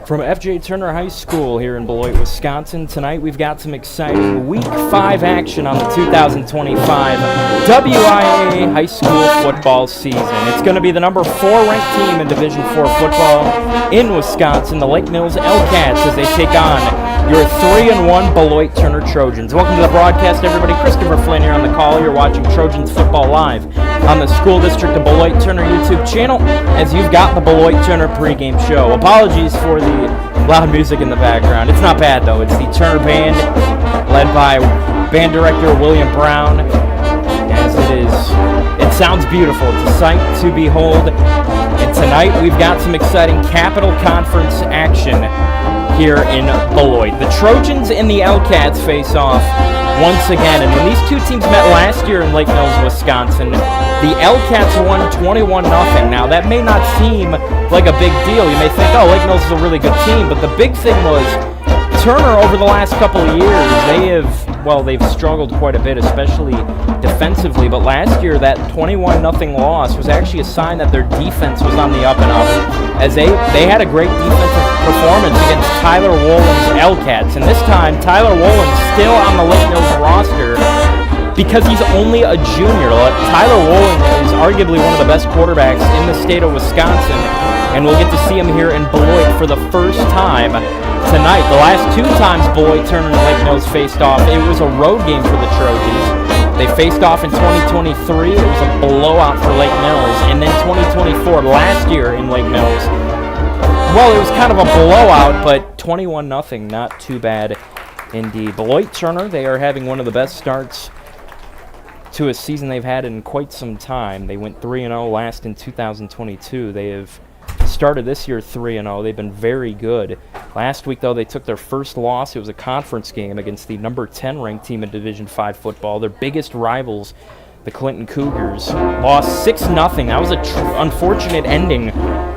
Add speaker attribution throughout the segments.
Speaker 1: From F.J. Turner High School here in Beloit, Wisconsin, tonight we've got some exciting Week 5 action on the 2025 WIA High School football season. It's going to be the number 4 ranked team in Division 4 football in Wisconsin, the Lake Mills L-Cats, as they take on your 3-1 Beloit Turner Trojans. Welcome to the broadcast, everybody. Christopher Flynn here on the call. You're watching Trojans football live on the School District of Beloit Turner YouTube channel as you've got the Beloit Turner pregame show. Apologies for the loud music in the background. It's not bad, though. It's the Turner Band, led by band director William Brown, as it sounds beautiful. It's a sight to behold. And tonight we've got some exciting Capital Conference action here in Beloit. The Trojans and the L-Cats face off once again, and when these two teams met last year in Lake Mills, Wisconsin, the L-Cats won 21-0. Now, that may not seem like a big deal. You may think, oh, Lake Mills is a really good team, but the big thing was Turner, over the last couple of years, they've struggled quite a bit, especially defensively, but last year that 21-0 loss was actually a sign that their defense was on the up and up, as they had a great defensive performance against Tyler Wollen's L-Cats, and this time Tyler Wollen's still on the Lake Mills roster because he's only a junior. Tyler Wollen is arguably one of the best quarterbacks in the state of Wisconsin, and we'll get to see him here in Beloit for the first time tonight. The last two times Beloit Turner and Lake Mills faced off, it was a road game for the Trojans. They faced off in 2023. It was a blowout for Lake Mills. And then 2024, last year in Lake Mills, well, it was kind of a blowout, but 21-0, not too bad indeed. Beloit Turner, they are having one of the best starts to a season they've had in quite some time. They went 3-0 last in 2022. They have started this year 3-0. They've been very good. Last week, though, they took their first loss. It was a conference game against the number 10 ranked team in Division 5 football. Their biggest rivals, the Clinton Cougars, lost 6-0. That was an unfortunate ending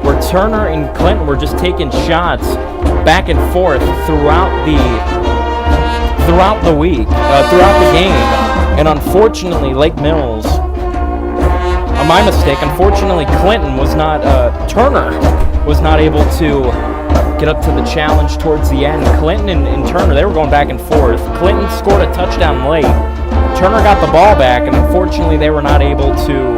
Speaker 1: where Turner and Clinton were just taking shots back and forth throughout the week, throughout the game. And unfortunately, Lake Mills, my mistake. Unfortunately, Turner was not able to get up to the challenge towards the end. Clinton and Turner, they were going back and forth. Clinton scored a touchdown late. Turner got the ball back, and unfortunately, they were not able to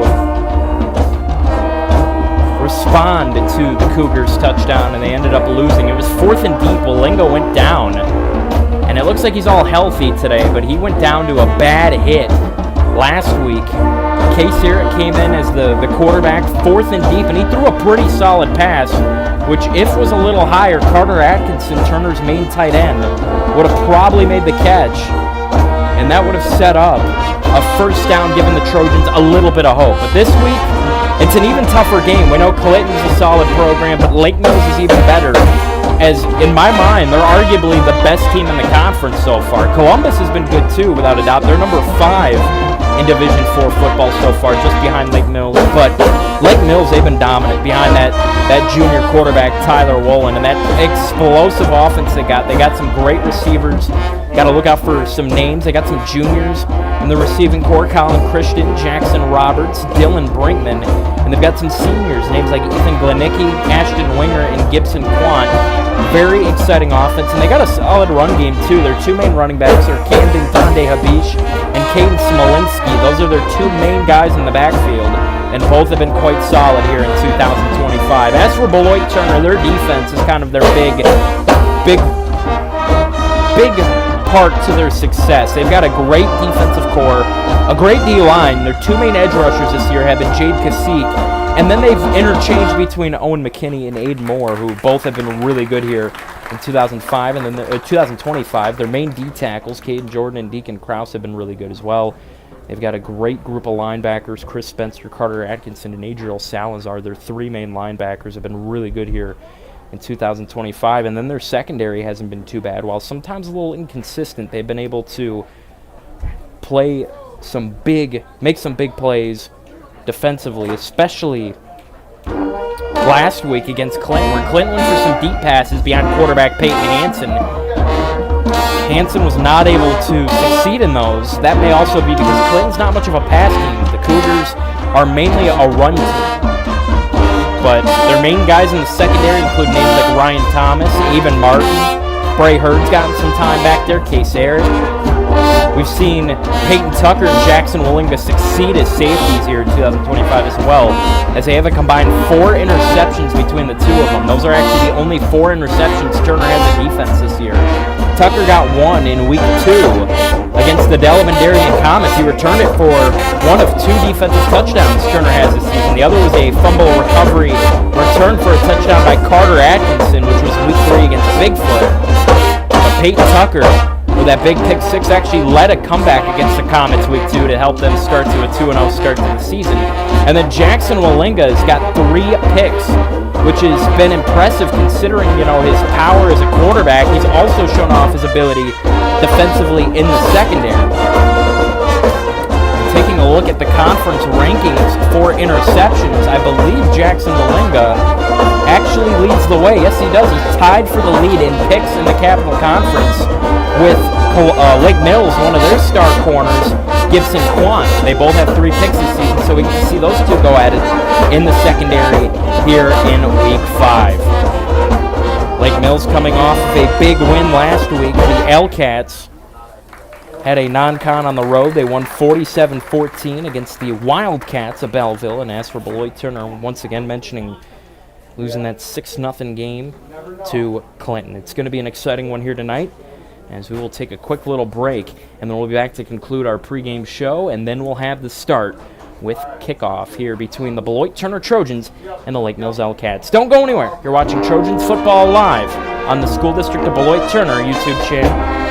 Speaker 1: respond to the Cougars' touchdown, and they ended up losing. It was 4th and deep. Walingo went down, and it looks like he's all healthy today, but he went down to a bad hit last week. Case here came in as the quarterback, 4th and deep, and he threw a pretty solid pass, which if was a little higher, Carter Atkinson, Turner's main tight end, would have probably made the catch, and that would have set up a first down, giving the Trojans a little bit of hope. But this week, it's an even tougher game. We know Clinton's a solid program, but Lake Mills is even better, as in my mind, they're arguably the best team in the conference so far. Columbus has been good too, without a doubt. They're number 5 in Division 4 football so far, just behind Lake Mills. But Lake Mills, they've been dominant behind that junior quarterback, Tyler Wollen, and that explosive offense they got. They got some great receivers. Got to look out for some names. They got some juniors in the receiving corps: Colin Christian, Jackson Roberts, Dylan Brinkman, and they've got some seniors, names like Ethan Glenicki, Ashton Winger, and Gibson Quant. Very exciting offense, and they got a solid run game too. Their two main running backs are Camden Thande Habish and Caden Smolinski. Those are their two main guys in the backfield, and both have been quite solid here in 2025. As for Beloit Turner, their defense is kind of their big part to their success. They've got a great defensive core, a great D-line. Their two main edge rushers this year have been Jade Kasik, and then they've interchanged between Owen McKinney and Aiden Moore, who both have been really good here in 2005 and then 2025. Their main D tackles, Caden Jordan and Deacon Krause, have been really good as well. They've got a great group of linebackers: Chris Spencer, Carter Atkinson, and Adriel Salazar. Their 3 main linebackers have been really good here in 2025, and then their secondary hasn't been too bad. While sometimes a little inconsistent, they've been able to make some big plays defensively, especially last week against Clinton, where Clinton went for some deep passes behind quarterback Peyton Hansen. Hansen was not able to succeed in those. That may also be because Clinton's not much of a pass team. The Cougars are mainly a run team. but their main guys in the secondary include names like Ryan Thomas, Even Martin, Bray Hurd's gotten some time back there, Case Ayers. We've seen Peyton Tucker and Jackson Willinga succeed as safeties here in 2025 as well, as they have a combined 4 interceptions between the two of them. Those are actually the only 4 interceptions Turner has in defense this year. Tucker got 1 in week 2 against the Delaware Comets. He returned it for one of 2 defensive touchdowns Turner has this season. The other was a fumble recovery return for a touchdown by Carter Atkinson, which was week 3 against Bigfoot. But Peyton Tucker, with that big pick 6, actually led a comeback against the Comets week 2 to help them start to a 2-0 start to the season. And then Jackson Willinga has got 3 picks, which has been impressive considering, his power as a quarterback. He's also shown off his ability defensively in the secondary. Taking a look at the conference rankings for interceptions, I believe Jackson Willinga actually leads the way. Yes, he does. He's tied for the lead in picks in the Capital Conference with Lake Mills, one of their star corners, Gibson Quan. They both have 3 picks this season, so we can see those two go at it in the secondary here in Week 5. Lake Mills coming off of a big win last week. The L-Cats had a non-con on the road. They won 47-14 against the Wildcats of Belleville. And as for Beloit Turner, once again mentioning losing that 6-0 game to Clinton. It's going to be an exciting one here tonight, as we will take a quick little break, and then we'll be back to conclude our pregame show, and then we'll have the start with kickoff here between the Beloit Turner Trojans and the Lake Mills L-Cats. Don't go anywhere. You're watching Trojans Football live on the School District of Beloit Turner YouTube channel.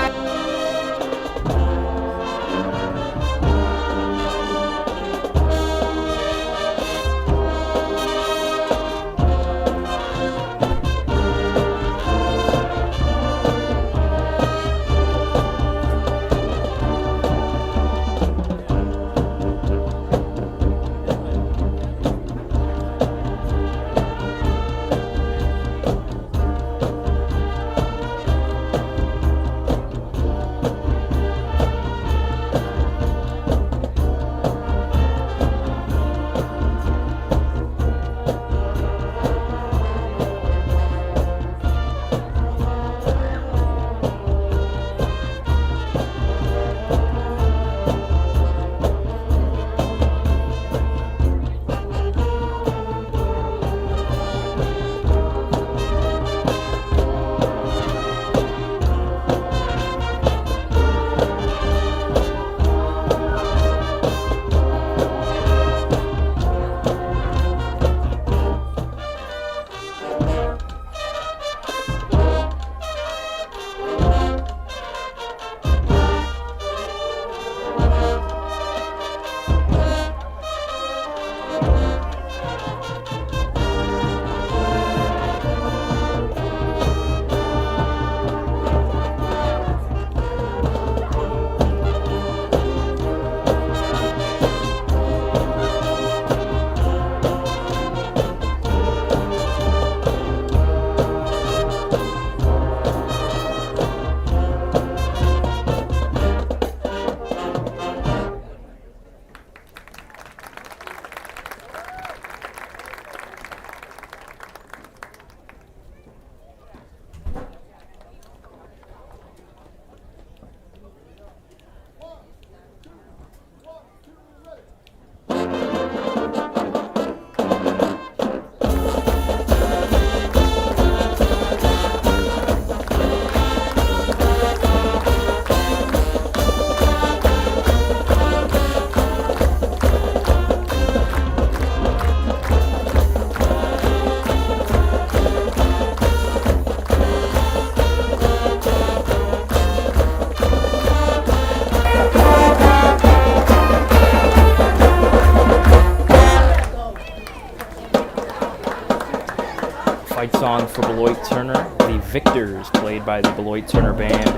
Speaker 2: song for Beloit Turner, The Victors, played by the Beloit Turner Band.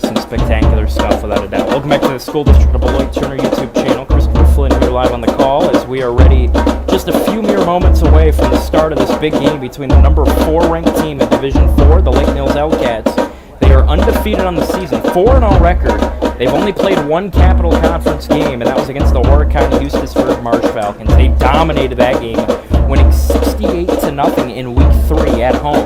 Speaker 2: Some spectacular stuff, without a doubt. Welcome back to the School District of Beloit Turner YouTube channel. Christopher Flynn here live on the call as we are ready just a few mere moments away from the start of this big game between the number 4 ranked team in Division 4, the Lake Mills L-Cats. They are undefeated on the season, 4-0 record. They've only played one Capital Conference game, and that was against the Horror County Eustisburg Marsh Falcons. They dominated that game, winning 68-0 in Week 3 at home.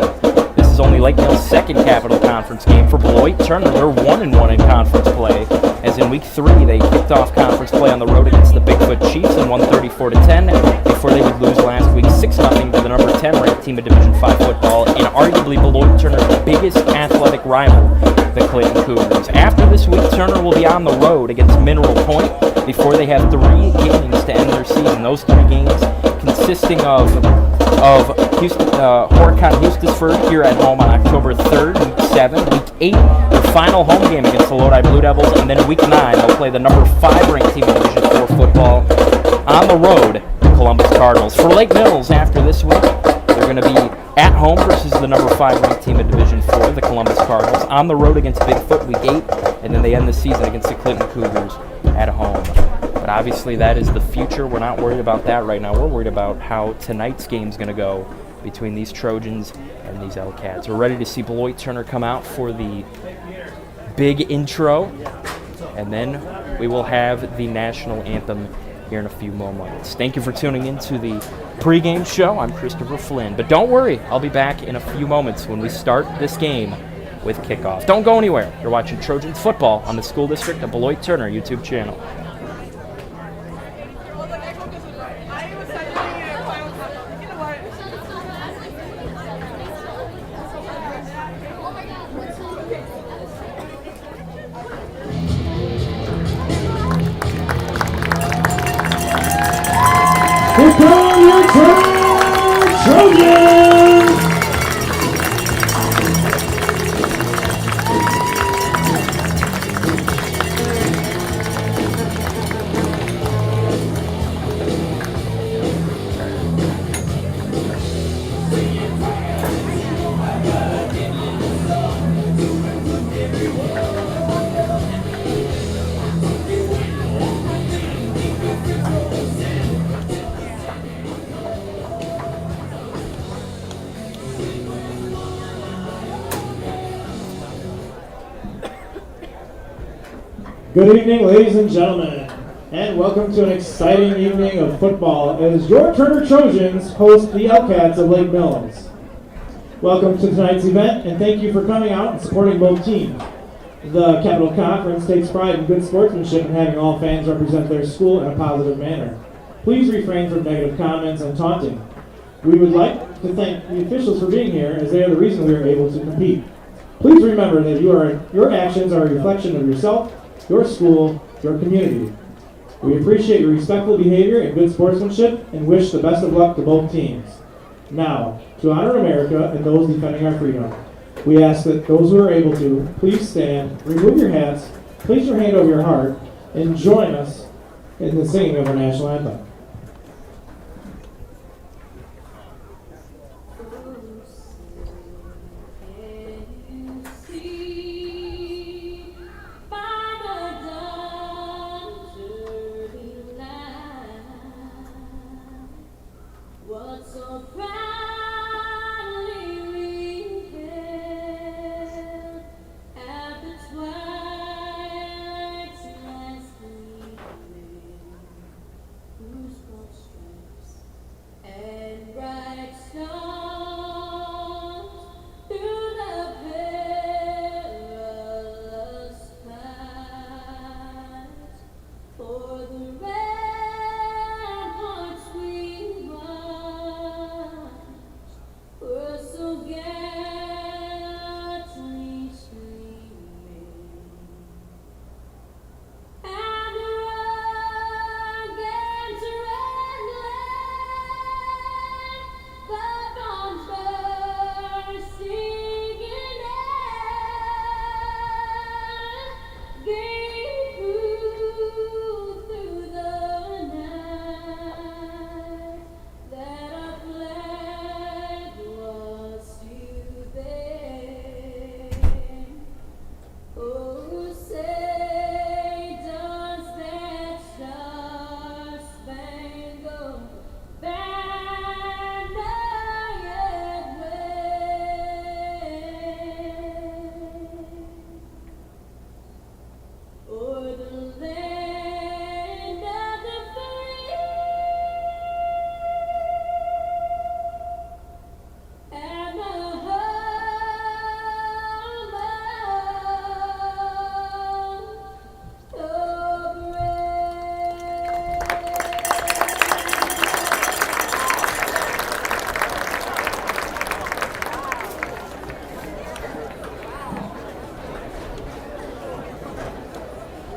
Speaker 2: This is only Lake Mill's second Capital Conference game for Beloit Turner. They're 1-1 in conference play, as in Week 3 they kicked off conference play on the road against the Bigfoot Chiefs and won 34-10 before they would lose last week 6-0 to the number 10 ranked team of Division 5 football and arguably Beloit Turner's biggest athletic rival, the Clayton Cougars. After this week, Turner will be on the road against Mineral Point before they have 3 games to end their season. Those 3 games consisting of Houston, Horicon Hustisford here at home on October 3rd, Week 7. Week 8, their final home game against the Lodi Blue Devils, and then Week 9, they'll play the number 5 ranked team in Division 4 football on the road, the Columbus Cardinals. For Lake Mills, after this week, they're going to be at home versus the number 5 ranked team in Division 4, the Columbus Cardinals, on the road against Bigfoot Week 8, and then they end the season against the Clinton Cougars at home. But obviously that is the future. We're not worried about that right now. We're worried about how tonight's game's going to go between these Trojans and these L-Cats. We're ready to see Beloit Turner come out for the big intro, and then we will have the national anthem here in a few moments. Thank you for tuning in to the pregame show. I'm Christopher Flynn. But don't worry, I'll be back in a few moments when we start this game with kickoff. Don't go anywhere. You're watching Trojans football on the School District of Beloit Turner YouTube channel.
Speaker 3: Here come your Trojans! Good evening, ladies and gentlemen, and welcome to an exciting evening of football as your Turner Trojans host the L-Cats of Lake Mills. Welcome to tonight's event, and thank you for coming out and supporting both teams. The Capital Conference takes pride in good sportsmanship and having all fans represent their school in a positive manner. Please refrain from negative comments and taunting. We would like to thank the officials for being here, as they are the reason we are able to compete. Please remember that your actions are a reflection of yourself, your school, your community. We appreciate your respectful behavior and good sportsmanship and wish the best of luck to both teams. Now, to honor America and those defending our freedom, we ask that those who are able to, please stand, remove your hats, place your hand over your heart, and join us in the singing of our national anthem.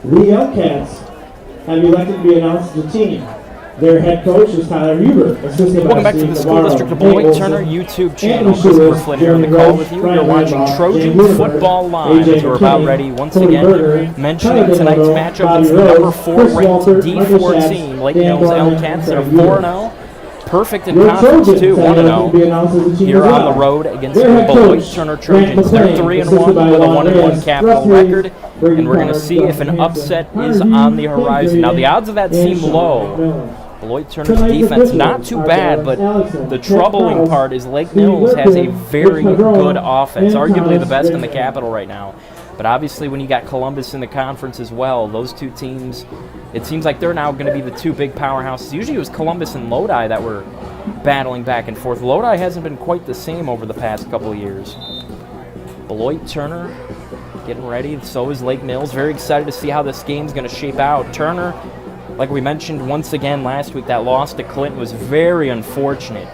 Speaker 3: The Elkcats have elected to be announced as a team. Their head coach is Tyler Huber, assisted
Speaker 2: Welcome
Speaker 3: by
Speaker 2: back to the
Speaker 3: Steve
Speaker 2: School
Speaker 3: Navarro,
Speaker 2: District of
Speaker 3: Nate
Speaker 2: Beloit
Speaker 3: Olson,
Speaker 2: Turner YouTube channel.
Speaker 3: Anthony
Speaker 2: Christopher
Speaker 3: Lewis,
Speaker 2: Flynn here on the
Speaker 3: Jeremy
Speaker 2: call
Speaker 3: Roach,
Speaker 2: with you.
Speaker 3: Brian
Speaker 2: You're watching
Speaker 3: Lamar,
Speaker 2: Trojan
Speaker 3: James Whitaker,
Speaker 2: Football Live
Speaker 3: AJ
Speaker 2: as we're about
Speaker 3: McKinney,
Speaker 2: ready once
Speaker 3: Cody
Speaker 2: again.
Speaker 3: Berger,
Speaker 2: Mentioning
Speaker 3: Tyler
Speaker 2: tonight's
Speaker 3: Donato,
Speaker 2: matchup,
Speaker 3: Bobby
Speaker 2: it's the
Speaker 3: Rose,
Speaker 2: number 4
Speaker 3: Chris
Speaker 2: ranked
Speaker 3: Walter, Michael
Speaker 2: D4
Speaker 3: Schatz,
Speaker 2: team. Lake
Speaker 3: Dan
Speaker 2: Mills
Speaker 3: Gorman,
Speaker 2: Elkcats
Speaker 3: and
Speaker 2: that are
Speaker 3: Frank Huber.
Speaker 2: 4-0. Perfect in
Speaker 3: Your
Speaker 2: conference
Speaker 3: Trojans
Speaker 2: too,
Speaker 3: have elected to be
Speaker 2: 1-0.
Speaker 3: announced as a team
Speaker 2: Here
Speaker 3: as
Speaker 2: on
Speaker 3: well.
Speaker 2: the road against the
Speaker 3: Their head
Speaker 2: Beloit
Speaker 3: coach,
Speaker 2: Turner
Speaker 3: Grant
Speaker 2: Trojans. They're
Speaker 3: McLean,
Speaker 2: 3-1
Speaker 3: assisted by
Speaker 2: with a
Speaker 3: Lon
Speaker 2: 1-1
Speaker 3: Reyes,
Speaker 2: capital
Speaker 3: Russ
Speaker 2: record.
Speaker 3: Hayes, Brady
Speaker 2: And we're going to
Speaker 3: Connors,
Speaker 2: see if
Speaker 3: Dustin
Speaker 2: an
Speaker 3: Hanson,
Speaker 2: upset
Speaker 3: Connor
Speaker 2: is
Speaker 3: Hughes,
Speaker 2: on the
Speaker 3: Ken
Speaker 2: horizon. Now the
Speaker 3: Grady,
Speaker 2: odds of that
Speaker 3: and
Speaker 2: seem
Speaker 3: Sean
Speaker 2: low.
Speaker 3: McMillan.
Speaker 2: Beloit Turner's
Speaker 3: Tonight's
Speaker 2: defense
Speaker 3: officials
Speaker 2: not too
Speaker 3: are
Speaker 2: bad, but
Speaker 3: Dallas Allison,
Speaker 2: the
Speaker 3: Ted
Speaker 2: troubling
Speaker 3: Krause,
Speaker 2: part is Lake
Speaker 3: Steve
Speaker 2: Mills has a
Speaker 3: Lipton,
Speaker 2: very
Speaker 3: Rich Madrona,
Speaker 2: good offense,
Speaker 3: and
Speaker 2: arguably the
Speaker 3: Thomas
Speaker 2: best in the
Speaker 3: Grayson.
Speaker 2: capital right now. But obviously when you got Columbus in the conference as well, those two teams, it seems like they're now going to be the two big powerhouses. Usually it was Columbus and Lodi that were battling back and forth. Lodi hasn't been quite the same over the past couple of years. Beloit Turner getting ready, so is Lake Mills. Very excited to see how this game's going to shape out. Turner, like we mentioned once again last week, that loss to Clinton was very unfortunate.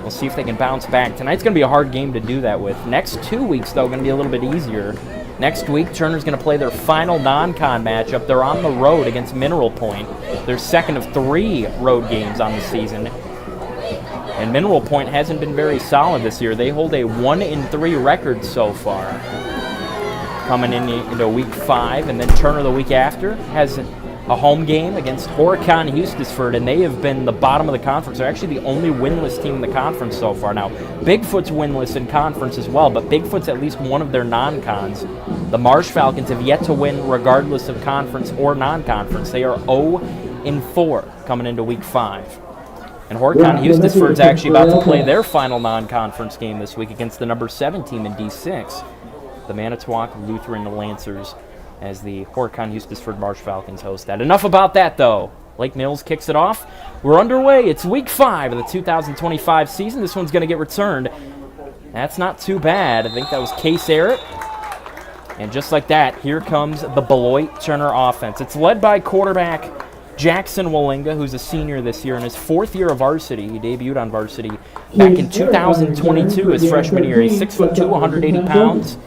Speaker 2: We'll see if they can bounce back. Tonight's going to be a hard game to do that with. Next 2 weeks, though, going to be a little bit easier. Next week, Turner's going to play their final non-con matchup. They're on the road against Mineral Point, their second of 3 road games on the season. And Mineral Point hasn't been very solid this year. They hold a 1-3 record so far. Coming into week 5, and then Turner the week after has a home game against Horicon Eustisford, and they have been the bottom of the conference. They're actually the only winless team in the conference so far. Now, Bigfoot's winless in conference as well, but Bigfoot's at least one of their non-cons. The Marsh Falcons have yet to win regardless of conference or non-conference. They are 0-4 coming into week 5. And Horicon Eustisford's actually about to play their final non-conference game this week against the number 7 team in D6, the Manitowoc Lutheran Lancers, as the Horicon Eustisford Marsh Falcons host that. Enough about that, though. Lake Mills kicks it off. We're underway. It's week 5 of the 2025 season. This one's going to get returned. That's not too bad. I think that was Case Arrett. And just like that, here comes the Beloit Turner offense. It's led by quarterback Jackson Wallinga, who's a senior this year in his 4th year of varsity. He debuted on varsity back in 2022, his freshman year. He's 6'2", 180 pounds.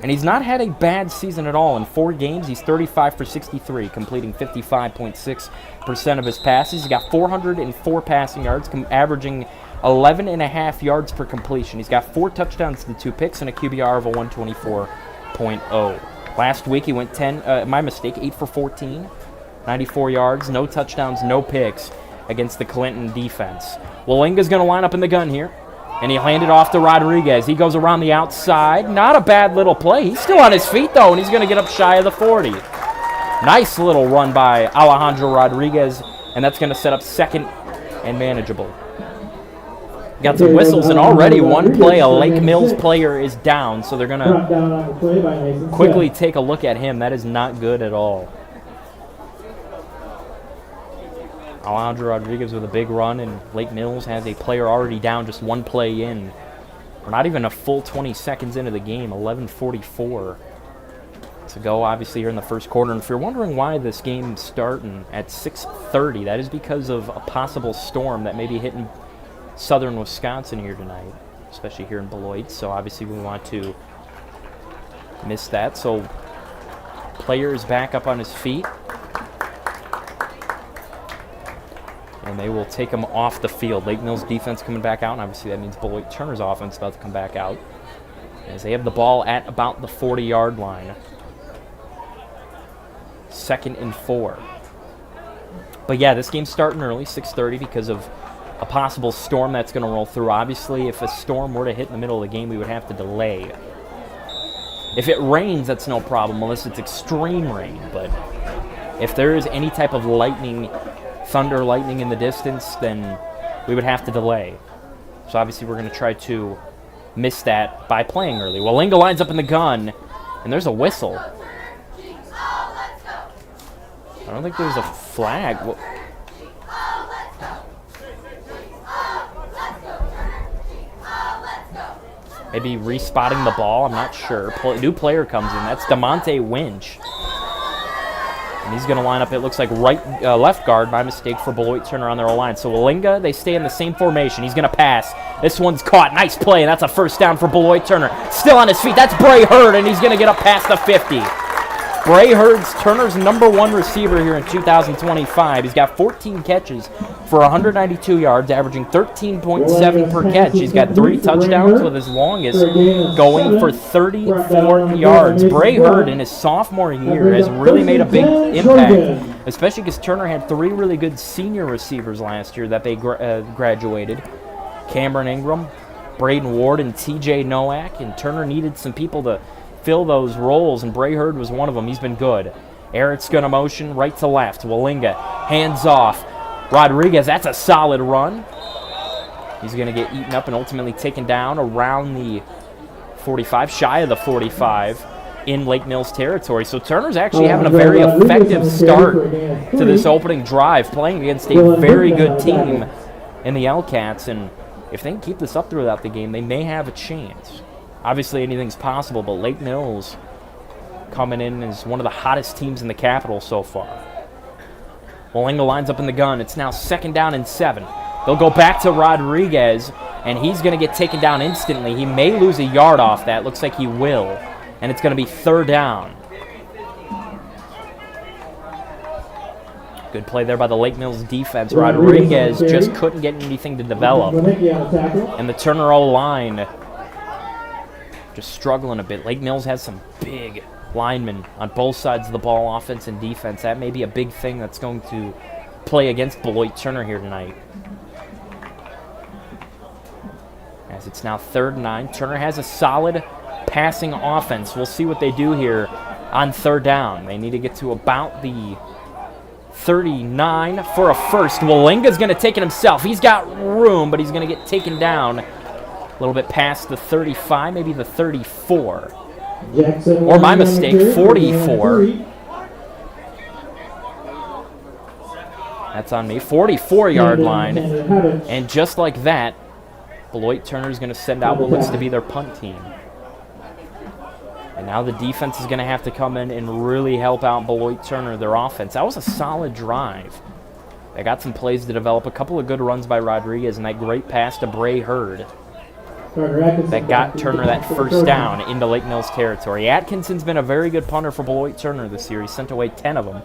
Speaker 2: And he's not had a bad season at all. In 4 games, he's 35 for 63, completing 55.6% of his passes. He's got 404 passing yards, averaging 11.5 yards per completion. He's got 4 touchdowns to 2 picks and a QBR of a 124.0. Last week, he went 8 for 14, 94 yards, no touchdowns, no picks against the Clinton defense. Wallinga's going to line up in the gun here. And he'll hand it off to Rodriguez. He goes around the outside. Not a bad little play. He's still on his feet, though, and he's going to get up shy of the 40. Nice little run by Alejandro Rodriguez, and that's going to set up second and manageable. Got some whistles, and already one play, a Lake Mills player is down, so they're going to quickly take a look at him. That is not good at all. Alejandro Rodriguez with a big run, and Lake Mills has a player already down, just one play in. We're not even a full 20 seconds into the game, 11:44 to go, obviously, here in the first quarter. And if you're wondering why this game's starting at 6:30, that is because of a possible storm that may be hitting southern Wisconsin here tonight, especially here in Beloit. So obviously we want to miss that. So player is back up on his feet. And they will take him off the field. Lake Mills defense coming back out, and obviously that means Beloit Turner's offense about to come back out, as they have the ball at about the 40-yard line. 2nd and 4. But yeah, this game's starting early, 6:30, because of a possible storm that's going to roll through. Obviously, if a storm were to hit in the middle of the game, we would have to delay. If it rains, that's no problem, unless it's extreme rain. But if there is any type of thunder, lightning in the distance, then we would have to delay. So obviously we're going to try to miss that by playing early. Wallinga lines up in the gun, and there's a whistle. I don't think there's a flag. Maybe respotting the ball, I'm not sure. New player comes in. That's DeMonte Winch. And he's going to line up, it looks like left guard by mistake for Beloit Turner on their O-line. So Wallinga, they stay in the same formation. He's going to pass. This one's caught. Nice play, and that's a first down for Beloit Turner. Still on his feet. That's Bray Hurd, and he's going to get up past the 50.
Speaker 1: Bray Hurd's Turner's #1 receiver here in 2025. He's got 14 catches for 192 yards, averaging 13.7 per catch. He's got 3 touchdowns, with his longest going for 34 yards. Bray Hurd in his sophomore year has really made a big impact, especially because Turner had 3 really good senior receivers last year that they graduated. Cameron Ingram, Braden Ward, and TJ Nowak, and Turner needed some people to fill those roles, and Bray Hurd was one of them. He's been good. Eric's going to motion right to left. Wallinga, hands off. Rodriguez, that's a solid run. He's going to get eaten up and ultimately taken down around the 45, shy of the 45 in Lake Mills territory. So Turner's actually having a very effective start to this opening drive, playing against a very good team in the L-Cats, and if they can keep this up throughout the game, they may have a chance. Obviously, anything's possible, but Lake Mills coming in as one of the hottest teams in the capital so far. Wallinga lines up in the gun. It's now 2nd down and 7. They'll go back to Rodriguez, and he's going to get taken down instantly. He may lose a yard off that. Looks like he will, and it's going to be 3rd down. Good play there by the Lake Mills defense. Rodriguez just couldn't get anything to develop, and the Turner O-line just struggling a bit. Lake Mills has some big linemen on both sides of the ball, offense and defense. That may be a big thing that's going to play against Beloit Turner here tonight. As it's now 3rd and 9. Turner has a solid passing offense. We'll see what they do here on 3rd down. They need to get to about the 39 for a first. Wallinga's going to take it himself. He's got room, but he's going to get taken down a little bit past the 35, maybe the 34. Or my mistake, 44. That's on me. 44-yard line. And just like that, Beloit Turner is going to send out what looks to be their punt team. And now the defense is going to have to come in and really help out Beloit Turner, their offense. That was a solid drive. They got some plays to develop, a couple of good runs by Rodriguez, and that great pass to Bray Hurd that got Turner that 1st down into Lake Mills territory. Atkinson's been a very good punter for Beloit Turner this year. He sent away 10 of them.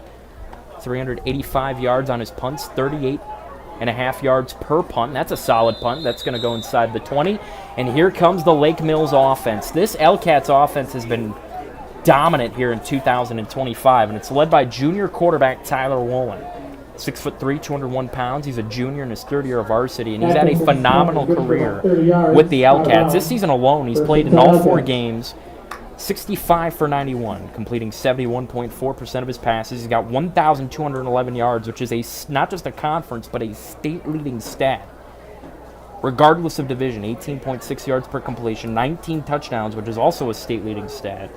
Speaker 1: 385 yards on his punts, 38.5 yards per punt. That's a solid punt. That's going to go inside the 20. And here comes the Lake Mills offense. This L-Cats offense has been dominant here in 2025, and it's led by junior quarterback Tyler Wolin. 6'3", 201 pounds. He's a junior in his 3rd year of varsity, and he's had a phenomenal career with the L-Cats. This season alone, he's played in all 4 games, 65 for 91, completing 71.4% of his passes. He's got 1,211 yards, which is not just a conference, but a state-leading stat. Regardless of division, 18.6 yards per completion, 19 touchdowns, which is also a state-leading stat.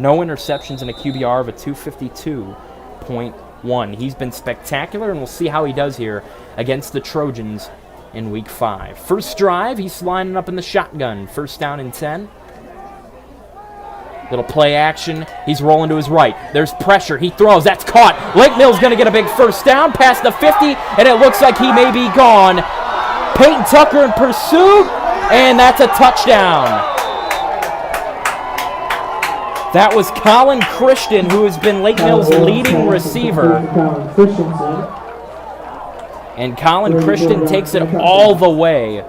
Speaker 1: No interceptions and a QBR of a 252.1. He's been spectacular, and we'll see how he does here against the Trojans in Week 5. First drive, he's lining up in the shotgun. 1st down and 10. Little play action. He's rolling to his right. There's pressure. He throws. That's caught. Lake Mills going to get a big 1st down past the 50, and it looks like he may be gone. Peyton Tucker in pursuit, and that's a touchdown. That was Colin Christian, who has been Lake Mills' leading receiver. And Colin Christian takes it all the way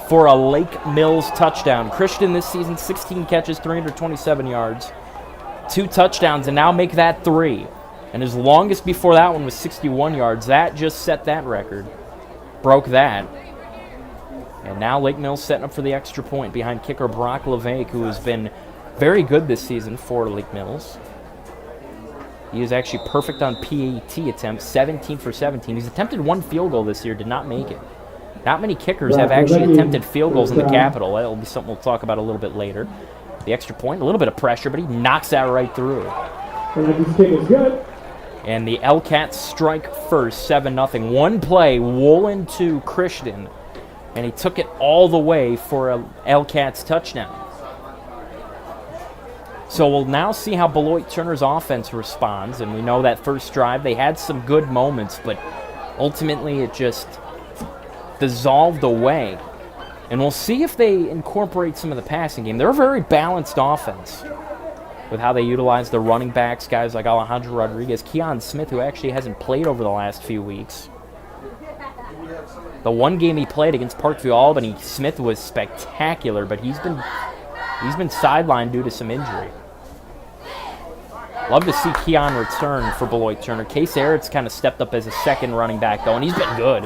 Speaker 1: for a Lake Mills touchdown. Christian this season, 16 catches, 327 yards, 2 touchdowns, and now make that 3. And his longest before that one was 61 yards. That just set that record. Broke that. And now Lake Mills setting up for the extra point behind kicker Brock LeVake, who has been very good this season for Lake Mills. He is actually perfect on PAT attempts, 17 for 17. He's attempted 1 field goal this year, did not make it. Not many kickers have actually attempted field goals in the Capital. That'll be something we'll talk about a little bit later. The extra point, a little bit of pressure, but he knocks that right through. And the L-Cats strike first, 7-0. 1 play, Wolin to Christian, and he took it all the way for a L-Cats touchdown. So we'll now see how Beloit Turner's offense responds, and we know that first drive, they had some good moments, but ultimately it just dissolved away. And we'll see if they incorporate some of the passing game. They're a very balanced offense. with how they utilize the running backs, guys like Alejandro Rodriguez, Keon Smith, who actually hasn't played over the last few weeks. The one game he played against Parkview Albany, Smith was spectacular, but he's been sidelined due to some injury. Love to see Keon return for Beloit Turner. Case Errett's kind of stepped up as a second running back, though, and he's been good.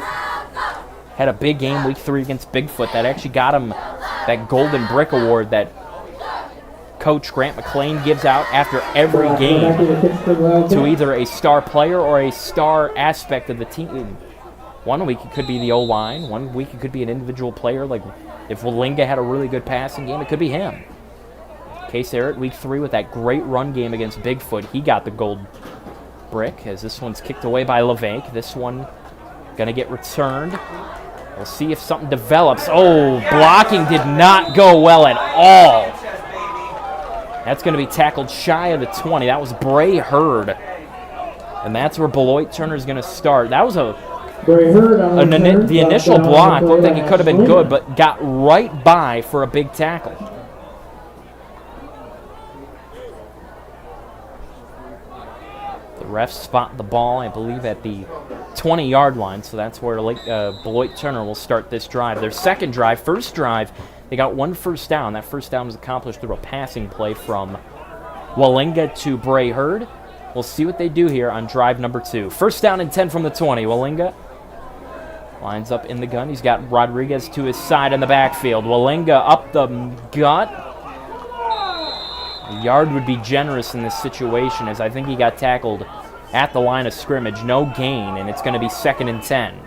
Speaker 1: Had a big game week 3 against Bigfoot that actually got him that Golden Brick Award that Coach Grant McLean gives out after every game to either a star player or a star aspect of the team. One week it could be the O-line. One week it could be an individual player. Like if Walinga had a really good passing game, it could be him. Case Errett, week 3 with that great run game against Bigfoot. He got the gold brick as this one's kicked away by LeVanque. This one going to get returned. We'll see if something develops. Oh, blocking did not go well at all. That's going to be tackled shy of the 20. That was Bray Hurd. And that's where Beloit Turner's going to start. That was the initial block looked like it could have been good, but got right by for a big tackle. The refs spot the ball, I believe, at the 20-yard line, so that's where Beloit Turner will start this drive. Their second drive, first drive, they got 1 first down. That first down was accomplished through a passing play from Walinga to Bray Hurd. We'll see what they do here on drive number 2. First down and 10 from the 20. Walinga lines up in the gun. He's got Rodriguez to his side in the backfield. Walinga up the gut. A yard would be generous in this situation as I think he got tackled at the line of scrimmage. No gain, and it's going to be 2nd and 10.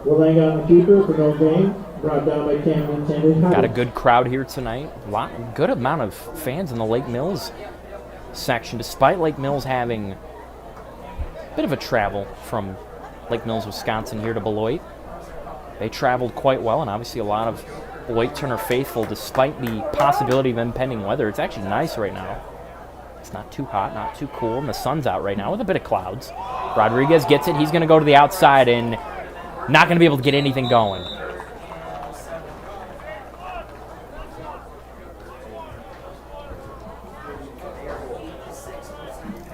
Speaker 3: Walinga on the keeper for no gain. Brought down by Camden Tanner.
Speaker 1: Got a good crowd here tonight. Good amount of fans in the Lake Mills section, despite Lake Mills having a bit of a travel from Lake Mills, Wisconsin here to Beloit. They traveled quite well, and obviously a lot of Beloit Turner faithful, despite the possibility of impending weather. It's actually nice right now. It's not too hot, not too cool, and the sun's out right now with a bit of clouds. Rodriguez gets it. He's going to go to the outside and not going to be able to get anything going.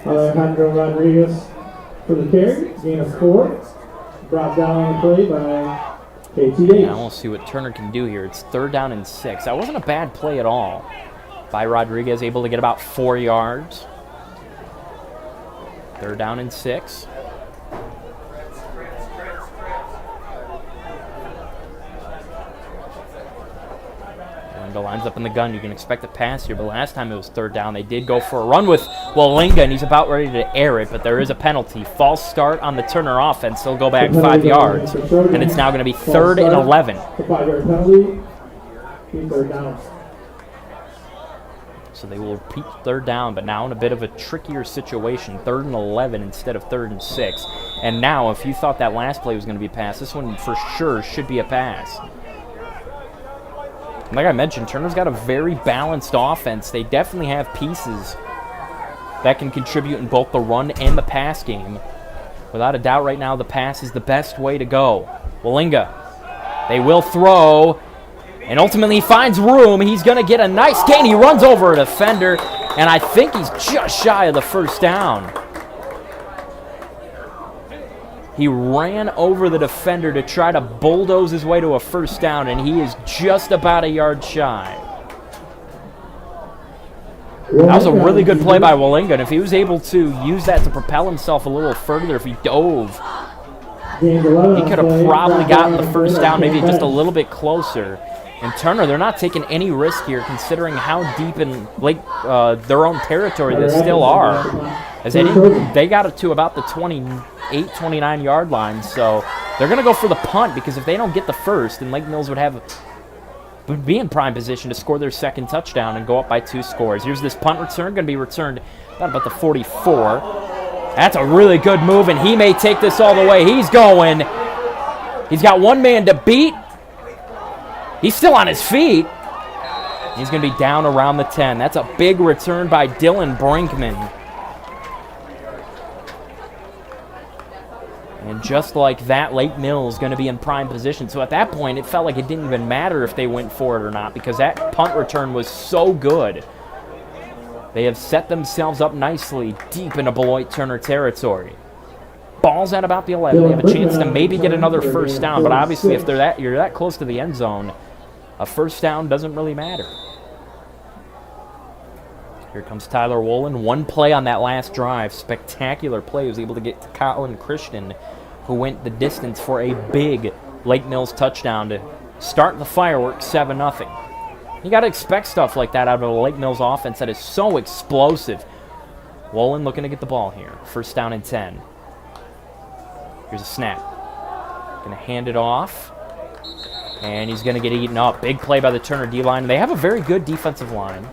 Speaker 3: Alejandro Rodriguez for the carry, gain of 4. Brought down on the play by KTH.
Speaker 1: Now we'll see what Turner can do here. It's 3rd down and 6. That wasn't a bad play at all by Rodriguez, able to get about 4 yards. 3rd down and 6. Lines up in the gun. You can expect a pass here, but last time it was 3rd down. They did go for a run with Walinga, and he's about ready to air it, but there is a penalty. False start on the Turner offense. They'll go back 5 yards, and it's now going to be 3rd and 11.
Speaker 3: 5-yard penalty. 3rd down.
Speaker 1: So they will repeat 3rd down, but now in a bit of a trickier situation. 3rd and 11 instead of 3rd and 6. And now, if you thought that last play was going to be a pass, this one for sure should be a pass. Like I mentioned, Turner's got a very balanced offense. They definitely have pieces that can contribute in both the run and the pass game. Without a doubt, right now, the pass is the best way to go. Walinga, they will throw, and ultimately he finds room. He's going to get a nice gain. He runs over a defender, and I think he's just shy of the first down. He ran over the defender to try to bulldoze his way to a first down, and he is just about a yard shy. That was a really good play by Walinga, and if he was able to use that to propel himself a little further, if he dove, he could have probably gotten the first down, maybe just a little bit closer. And Turner, they're not taking any risk here, considering how deep in their own territory they still are. As they got it to about the 28, 29-yard line, so they're going to go for the punt, because if they don't get the first, then Lake Mills would be in prime position to score their second touchdown and go up by 2 scores. Here's this punt return, going to be returned about the 44. That's a really good move, and he may take this all the way. He's going. He's got one man to beat. He's still on his feet. He's going to be down around the 10. That's a big return by Dylan Brinkman. And just like that, Lake Mills is going to be in prime position. So at that point, it felt like it didn't even matter if they went for it or not, because that punt return was so good They have set themselves up nicely deep into Beloit Turner territory. Ball's at about the 11. They have a chance to maybe get another first down, but obviously if you're that close to the end zone, a first down doesn't really matter. Here comes Tyler Wolin. One play on that last drive. Spectacular play. He was able to get to Colin Christian, who went the distance for a big Lake Mills touchdown to start the fireworks 7-0. You got to expect stuff like that out of a Lake Mills offense that is so explosive. Wolin looking to get the ball here. First down and 10. Here's a snap. Going to hand it off. And he's going to get eaten up. Big play by the Turner D-line. They have a very good defensive line.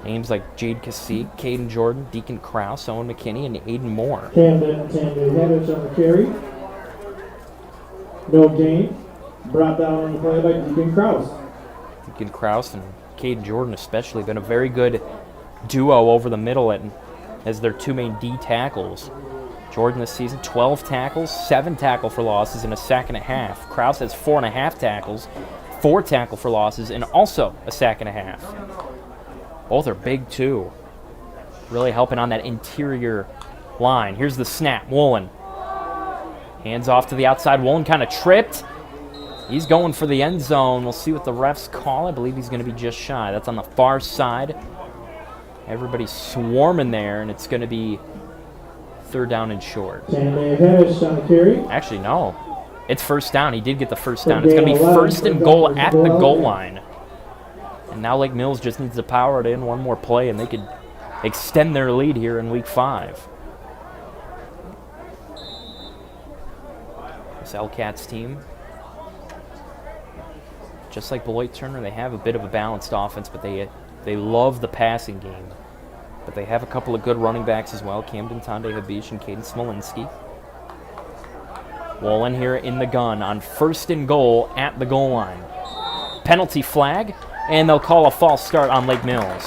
Speaker 1: Names like Jade Cacique, Caden Jordan, Deacon Krause, Owen McKinney, and Aiden Moore.
Speaker 3: Camden Hedges on the carry. No gain. Brought down on the play by Deacon Krause.
Speaker 1: Deacon Krause and Caden Jordan especially been a very good duo over the middle as their two main D tackles. Jordan this season, 12 tackles, 7 tackle for losses, and a sack and a half. Krause has 4.5 tackles, 4 tackle for losses, and also a sack and a half. Both are big, too. Really helping on that interior line. Here's the snap. Wolin. Hands off to the outside. Wolin kind of tripped. He's going for the end zone. We'll see what the refs call. I believe he's going to be just shy. That's on the far side. Everybody's swarming there, and it's going to be third down and short. Actually, no. It's first down. He did get the first down. It's going to be first and goal at the goal line. And now Lake Mills just needs to power it in one more play, and they could extend their lead here in Week 5. This L-Cats team, just like Beloit Turner, they have a bit of a balanced offense, but they love the passing game. But they have a couple of good running backs as well, Camden Tonde Habish and Caden Smolinski. Wolin here in the gun on first and goal at the goal line. Penalty flag, and they'll call a false start on Lake Mills.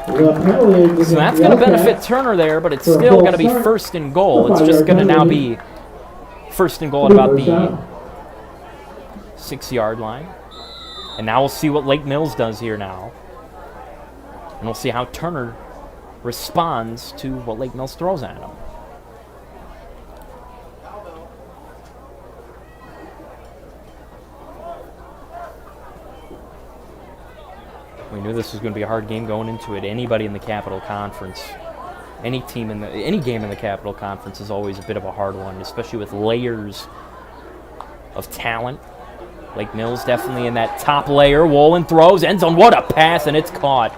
Speaker 1: So that's going to benefit Turner there, but it's still going to be first and goal. It's just going to now be first and goal at about the 6-yard line. And now we'll see what Lake Mills does here now. And we'll see how Turner responds to what Lake Mills throws at him. We knew this was going to be a hard game going into it. Anybody in the Capital Conference, any game in the Capital Conference is always a bit of a hard one, especially with layers of talent. Lake Mills definitely in that top layer. Wolin throws, end zone. What a pass, and it's caught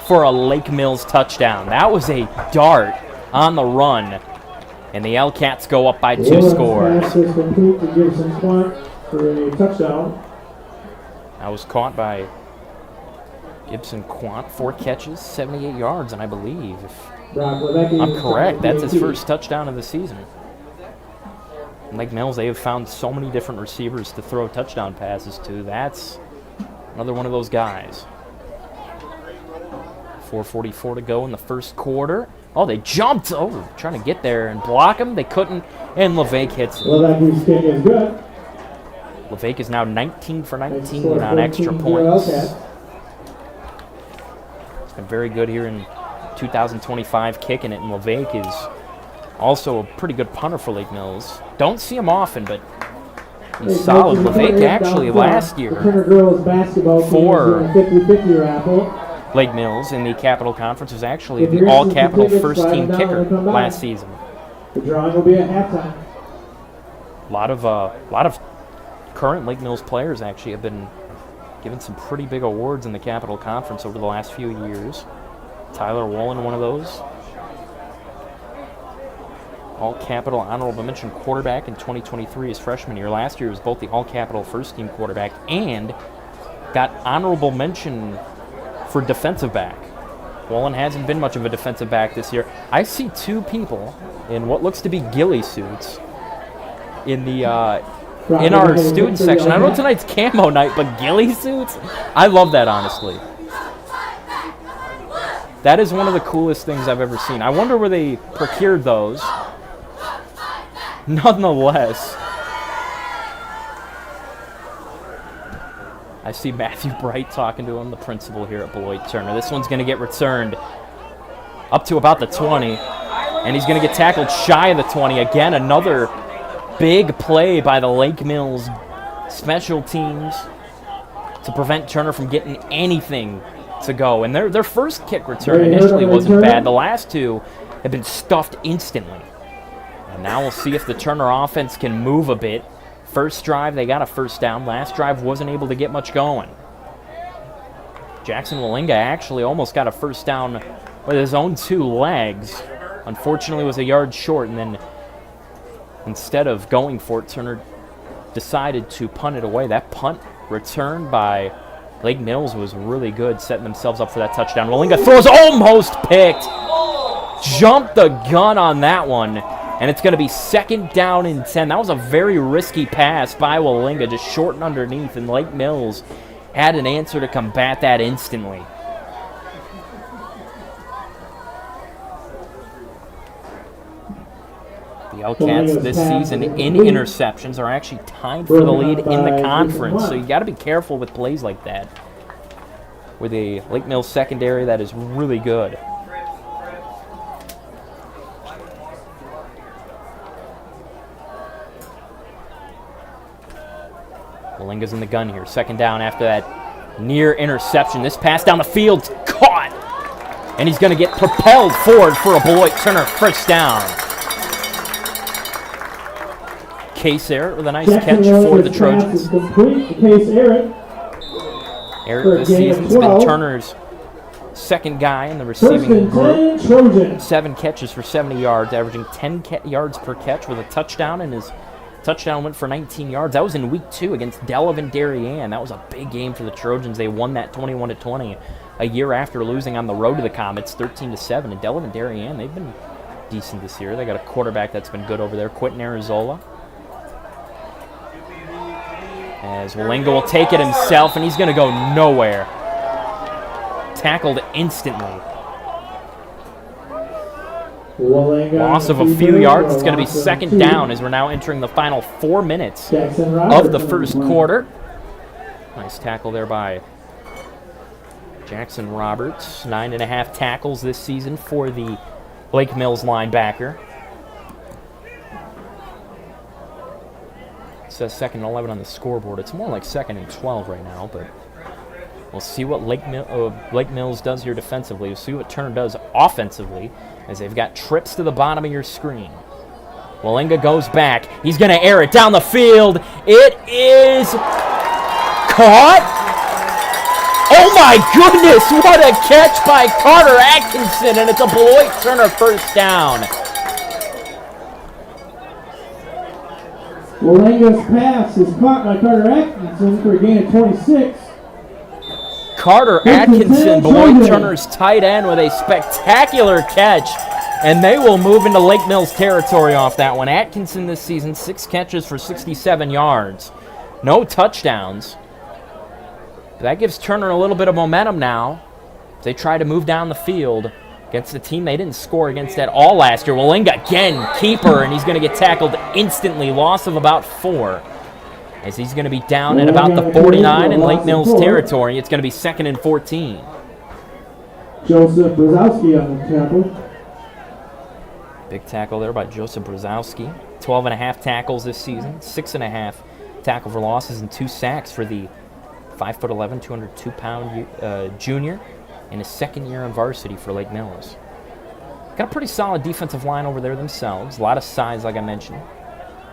Speaker 1: for a Lake Mills touchdown. That was a dart on the run, and the L-Cats go up by 2 scores.
Speaker 3: Pass is complete to Gibson Quant for a touchdown.
Speaker 1: That was caught by Gibson Quant, 4 catches, 78 yards, and I believe, if I'm correct, that's his first touchdown of the season. And Lake Mills, they have found so many different receivers to throw touchdown passes to. That's another one of those guys. 4:44 to go in the first quarter. Oh, they jumped over, trying to get there and block him. They couldn't, and LeVake hits him. LeVake is now 19 for 19 on extra points. It's been very good here in 2025 kicking it, and LeVake is also a pretty good punter for Lake Mills. Don't see him often, but he's solid. LeVake actually last year for Lake Mills in the Capital Conference was actually the all-Capital first-team kicker last season.
Speaker 3: The drawing will be at halftime.
Speaker 1: A lot of current Lake Mills players actually have been given some pretty big awards in the Capital Conference over the last few years. Tyler Wolin, one of those. All-Capital honorable mention quarterback in 2023, his freshman year. Last year, he was both the All-Capital first-team quarterback and got honorable mention for defensive back. Wolin hasn't been much of a defensive back this year. I see 2 people in what looks to be ghillie suits in the in our student section. I know tonight's camo night, but ghillie suits? I love that, honestly. That is one of the coolest things I've ever seen. I wonder where they procured those. Nonetheless, I see Matthew Bright talking to him, the principal here at Beloit Turner. This one's going to get returned up to about the 20. And he's going to get tackled shy of the 20. Again, another big play by the Lake Mills special teams to prevent Turner from getting anything to go. And their first kick return initially wasn't bad. The last two have been stuffed instantly. And now we'll see if the Turner offense can move a bit. First drive, they got a first down. Last drive wasn't able to get much going. Jackson Wallinga actually almost got a first down with his own 2 legs. Unfortunately, was a yard short, and then instead of going for it, Turner decided to punt it away. That punt return by Lake Mills was really good, setting themselves up for that touchdown. Wallinga throws, almost picked. Jumped the gun on that one, and it's going to be 2nd down and 10. That was a very risky pass by Wallinga, just short and underneath, and Lake Mills had an answer to combat that instantly. The Hellcats this season in interceptions are actually tied for the lead in the conference, so you got to be careful with plays like that. With a Lake Mills secondary that is really good. Wallinga's in the gun here. 2nd down after that near interception. This pass down the field, caught! And he's going to get propelled forward for a Beloit Turner first down. Case Arrett with a nice catch for the Trojans. Arrett this season's been Turner's 2nd guy in the receiving group. 7 catches for 70 yards, averaging 10 yards per catch with a touchdown, and his touchdown went for 19 yards. That was in week 2 against Delavan Darien. That was a big game for the Trojans. They won that 21-20 a year after losing on the road to the Comets 13-7. And Delavan Darien, they've been decent this year. They got a quarterback that's been good over there, Quentin Arizola. As Wallinga will take it himself, and he's going to go nowhere. Tackled instantly. Loss of a few yards. It's going to be 2nd down as we're now entering the final 4 minutes of the first quarter. Nice tackle there by Jackson Roberts. 9.5 tackles this season for the Lake Mills linebacker. It says 2nd and 11 on the scoreboard. It's more like 2nd and 12 right now, but we'll see what Lake Mills does here defensively. We'll see what Turner does offensively as they've got trips to the bottom of your screen. Wallinga goes back. He's going to air it down the field. It is caught. Oh my goodness, what a catch by Carter Atkinson, and it's a Beloit Turner first down.
Speaker 3: Wallinga's pass is caught by Carter Atkinson for a gain of 26.
Speaker 1: Carter Atkinson, Beloit Turner's tight end, with a spectacular catch, and they will move into Lake Mills territory off that one. Atkinson this season, 6 catches for 67 yards. No touchdowns. That gives Turner a little bit of momentum now. They try to move down the field against a team they didn't score against at all last year. Wallinga again, keeper, and he's going to get tackled instantly. Loss of about 4. As he's going to be down at about the 49 in Lake Mills territory. It's going to be 2nd and 14.
Speaker 3: Joseph Brzezowski on the tackle.
Speaker 1: Big tackle there by Joseph Brzezowski. 12.5 tackles this season. 6.5 tackle for losses and 2 sacks for the 5'11", 202-pound junior in his 2nd year on varsity for Lake Mills. Got a pretty solid defensive line over there themselves. A lot of size, like I mentioned.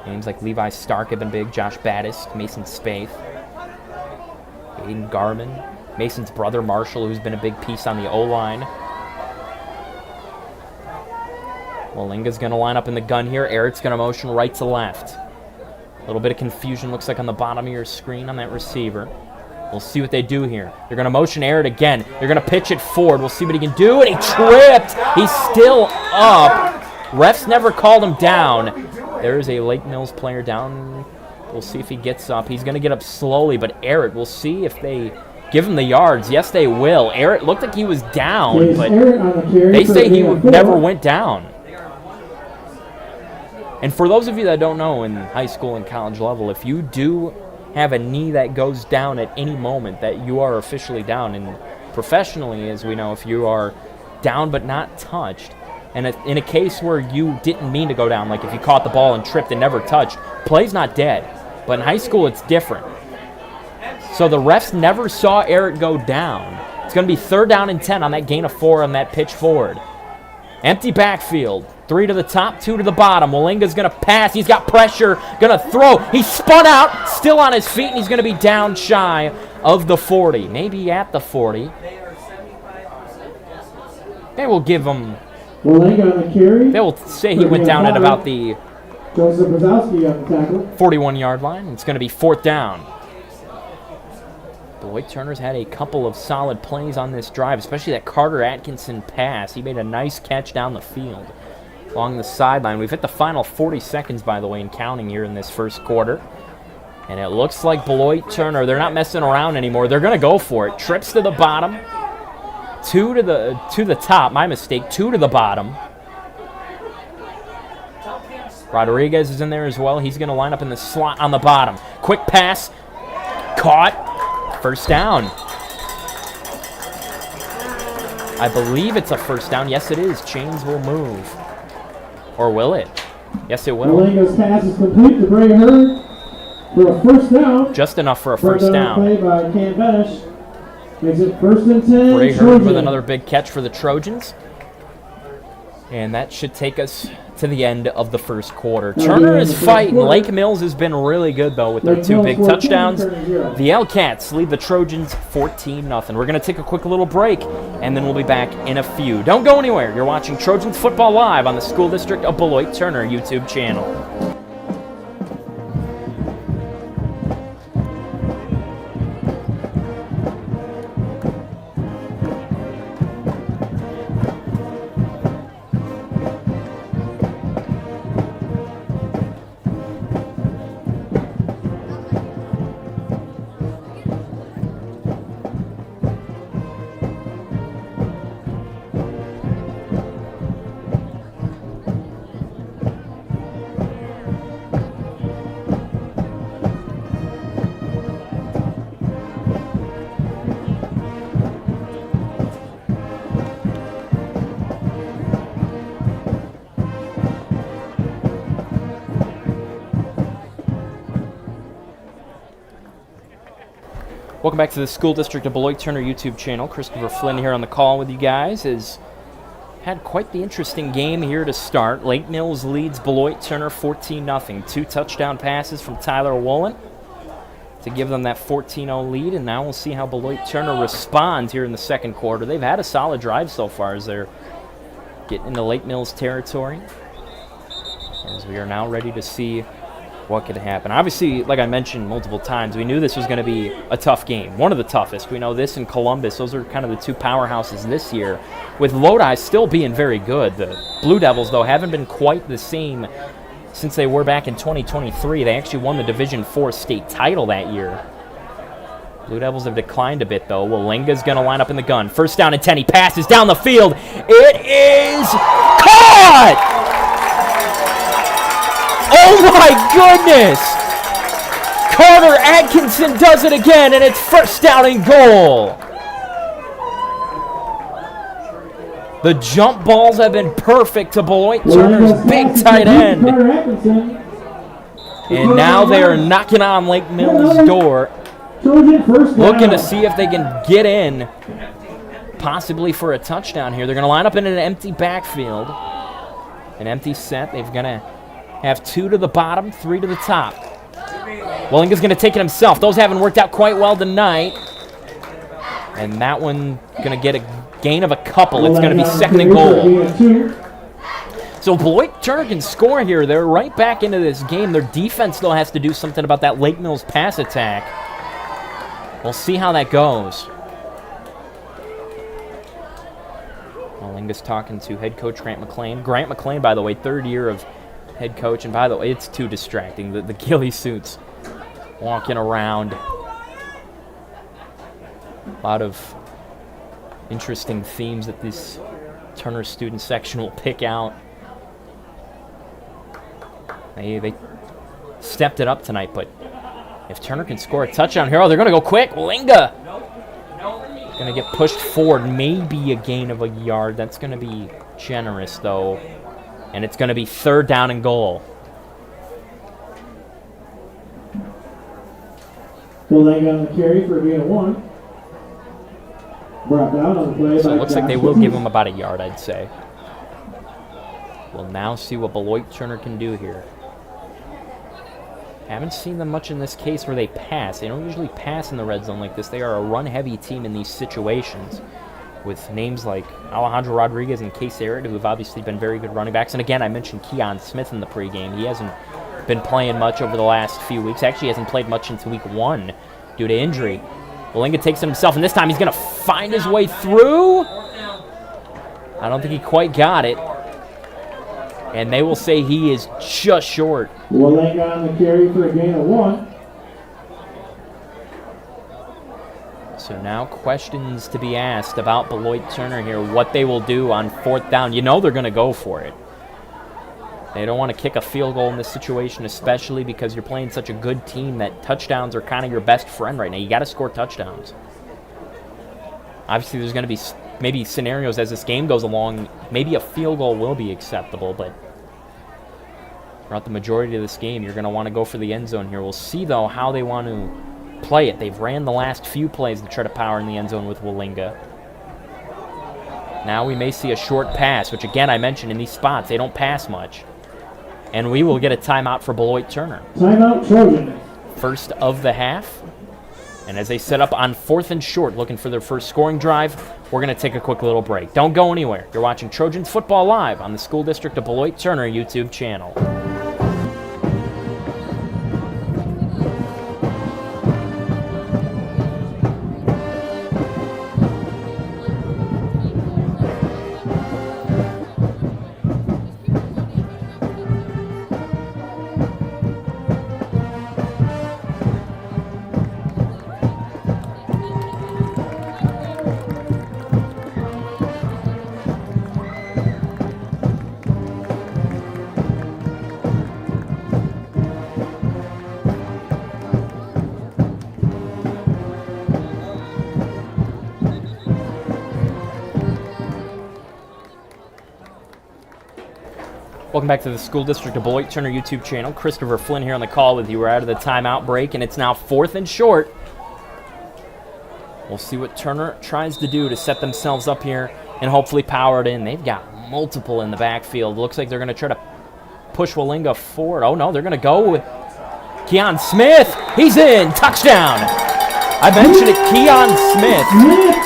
Speaker 1: Names like Levi Stark have been big, Josh Battis, Mason Spaeth, Aiden Garman, Mason's brother Marshall, who's been a big piece on the O-line. Wallinga's going to line up in the gun here. Eric's going to motion right to left. A little bit of confusion looks like on the bottom of your screen on that receiver. We'll see what they do here. They're going to motion Eric again. They're going to pitch it forward. We'll see what he can do, and he tripped. He's still up. Refs never called him down. There's a Lake Mills player down. We'll see if he gets up. He's going to get up slowly, but Eric, we'll see if they give him the yards. Yes, they will. Eric looked like he was down, but they say he never went down. And for those of you that don't know, in high school and college level, if you do have a knee that goes down at any moment, that you are officially down. And professionally, as we know, if you are down but not touched. And in a case where you didn't mean to go down, like if you caught the ball and tripped and never touched, play's not dead. But in high school, it's different. So the refs never saw Eric go down. It's going to be 3rd down and 10 on that gain of 4 on that pitch forward. Empty backfield. 3 to the top, 2 to the bottom. Walinga's going to pass. He's got pressure. Going to throw. He spun out, still on his feet, and he's going to be down shy of the 40. Maybe at the 40. They will give him...
Speaker 3: Walinga on the carry.
Speaker 1: They will say he went down at about the 41-yard line. It's going to be 4th down. Beloit Turner's had a couple of solid plays on this drive, especially that Carter Atkinson pass. He made a nice catch down the field along the sideline. We've hit the final 40 seconds, by the way, and counting here in this first quarter. And it looks like Beloit Turner, they're not messing around anymore. They're going to go for it. Trips to the bottom. 2 to the top. My mistake. 2 to the bottom. Rodriguez is in there as well. He's going to line up in the slot on the bottom. Quick pass. Caught. First down. I believe it's a first down. Yes, it is. Chains will move. Or will it? Yes, it will.
Speaker 3: Walinga's pass is complete to Bray Hurd for a first down.
Speaker 1: Just enough for a first down.
Speaker 3: Play by Cam Benish. Makes it 1st and 10.
Speaker 1: Bray Hurd with another big catch for the Trojans. And that should take us to the end of the first quarter. Turner is fighting. Lake Mills has been really good, though, with their 2 big touchdowns. The L-Cats lead the Trojans 14-0. We're going to take a quick little break, and then we'll be back in a few. Don't go anywhere. You're watching Trojans Football Live on the School District of Beloit Turner YouTube channel. Welcome back to the School District of Beloit Turner YouTube channel. Christopher Flynn here on the call with you guys. Has had quite the interesting game here to start. Lake Mills leads Beloit Turner 14-0. 2 touchdown passes from Tyler Woolen to give them that 14-0 lead, and now we'll see how Beloit Turner responds here in the second quarter. They've had a solid drive so far as they're getting into Lake Mills territory, as we are now ready to see what could happen. Obviously, like I mentioned multiple times, we knew this was going to be a tough game, one of the toughest. We know this and Columbus, those are kind of the 2 powerhouses this year, with Lodi still being very good. The Blue Devils, though, haven't been quite the same since they were back in 2023. They actually won the Division IV state title that year. Blue Devils have declined a bit, though. Walinga's going to line up in the gun. 1st down and 10. He passes down the field. It is caught! Oh my goodness! Carter Atkinson does it again, and it's 1st down and goal. The jump balls have been perfect to Beloit Turner's big tight end. And now they are knocking on Lake Mills' door, looking to see if they can get in, possibly for a touchdown here. They're going to line up in an empty backfield, an empty set. They're going to have 2 to the bottom, 3 to the top. Walinga's going to take it himself. Those haven't worked out quite well tonight. And that one going to get a gain of a couple. It's going to be 2nd and goal. So Beloit Turner can score here. They're right back into this game. Their defense, though, has to do something about that Lake Mills pass attack. We'll see how that goes. Walinga's talking to head coach Grant McLean. Grant McLean, by the way, 3rd year of head coach, and by the way, it's too distracting. The ghillie suits walking around. A lot of interesting themes that this Turner student section will pick out. They stepped it up tonight, but if Turner can score a touchdown here, they're going to go quick. Walinga Going to get pushed forward, maybe a gain of a yard. That's going to be generous, though. And it's going to be 3rd down and goal.
Speaker 3: Walenga on the carry for a gain of 1. Brought down on the play
Speaker 1: So
Speaker 3: by
Speaker 1: it looks like they
Speaker 3: Josh
Speaker 1: will give
Speaker 3: Latif.
Speaker 1: him about a yard, I'd say. We'll now see what Beloit Turner can do here. Haven't seen them much in this case where they pass. They don't usually pass in the red zone like this. They are a run-heavy team in these situations with names like Alejandro Rodriguez and Case Arrett, who have obviously been very good running backs. And again, I mentioned Keon Smith in the pregame. He hasn't been playing much over the last few weeks. Actually, hasn't played much into week 1 due to injury. Walenga takes it himself, and this time he's going to find his way through. I don't think he quite got it. And they will say he is just short.
Speaker 3: Walenga on the carry for a gain of 1.
Speaker 1: So now questions to be asked about Beloit Turner here, what they will do on 4th down. You know they're going to go for it. They don't want to kick a field goal in this situation, especially because you're playing such a good team that touchdowns are kind of your best friend right now. You got to score touchdowns. Obviously, there's going to be maybe scenarios as this game goes along, maybe a field goal will be acceptable, but throughout the majority of this game, you're going to want to go for the end zone here. We'll see, though, how they want to play it. They've ran the last few plays to try to power in the end zone with Walenga. Now we may see a short pass, which, again, I mentioned in these spots, they don't pass much. And we will get a timeout for Beloit Turner.
Speaker 3: Timeout Trojan.
Speaker 1: First of the half. And as they set up on 4th and short, looking for their first scoring drive, we're going to take a quick little break. Don't go anywhere. You're watching Trojans Football Live on the School District of Beloit Turner YouTube channel. Welcome back to the School District of Beloit Turner YouTube channel. Christopher Flynn here on the call with you. We're out of the timeout break, and it's now 4th and short. We'll see what Turner tries to do to set themselves up here and hopefully power it in. They've got multiple in the backfield. Looks like they're going to try to push Walenga forward. Oh, no, they're going to go with Keon Smith. He's in. Touchdown. I mentioned it. Keon Smith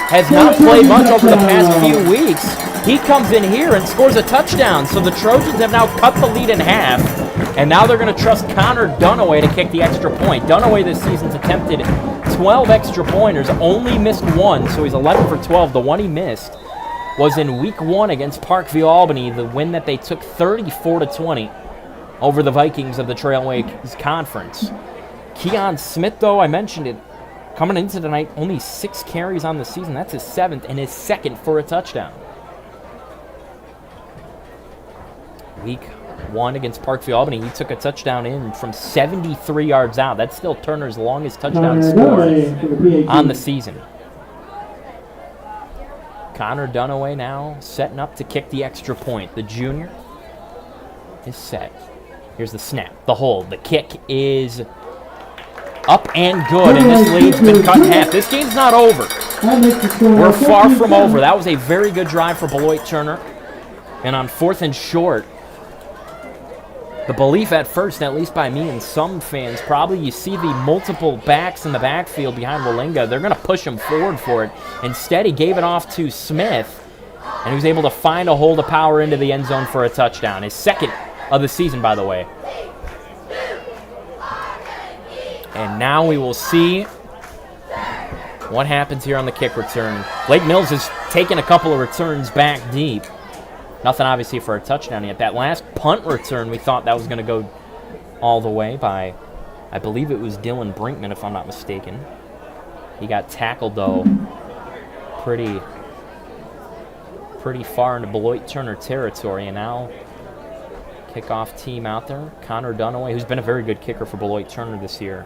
Speaker 1: has not played much over the past few weeks. He comes in here and scores a touchdown. So the Trojans have now cut the lead in half. And now they're going to trust Connor Dunaway to kick the extra point. Dunaway this season's attempted 12 extra pointers, only missed 1. So he's 11 for 12. The one he missed was in week 1 against Parkview Albany, the win that they took 34-20 over the Vikings of the Trailways Conference. Keon Smith, though, I mentioned it, coming into tonight, only 6 carries on the season. That's his 7th and his 2nd for a touchdown. Week 1 against Parkview Albany, he took a touchdown in from 73 yards out. That's still Turner's longest touchdown score on the season. Connor Dunaway now setting up to kick the extra point. The junior is set. Here's the snap, the hold. The kick is up and good, and this lead's been cut in half. This game's not over. We're far from over. That was a very good drive for Beloit Turner. And on 4th and short, the belief at first, at least by me and some fans, probably you see the multiple backs in the backfield behind Walenga. They're going to push him forward for it. Instead, he gave it off to Smith, and he was able to find a hole to power into the end zone for a touchdown. His 2nd of the season, by the way. And now we will see what happens here on the kick return. Blake Mills has taken a couple of returns back deep. Nothing, obviously, for a touchdown yet. That last punt return, we thought that was going to go all the way by, I believe it was Dylan Brinkman, if I'm not mistaken. He got tackled, though, pretty far into Beloit Turner territory. And now, kickoff team out there. Connor Dunaway, who's been a very good kicker for Beloit Turner this year.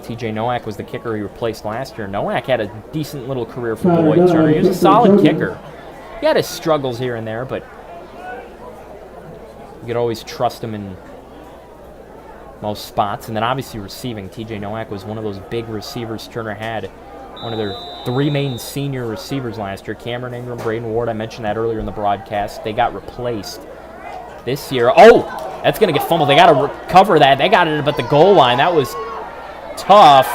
Speaker 1: TJ Nowak was the kicker he replaced last year. Nowak had a decent little career for Beloit Turner. He was a solid kicker. He had his struggles here and there, but you could always trust him in most spots. And then obviously receiving. TJ Nowak was one of those big receivers Turner had. One of their 3 main senior receivers last year. Cameron Ingram, Braden Ward, I mentioned that earlier in the broadcast. They got replaced this year. Oh, that's going to get fumbled. They got to recover that. They got it up at the goal line. That was tough.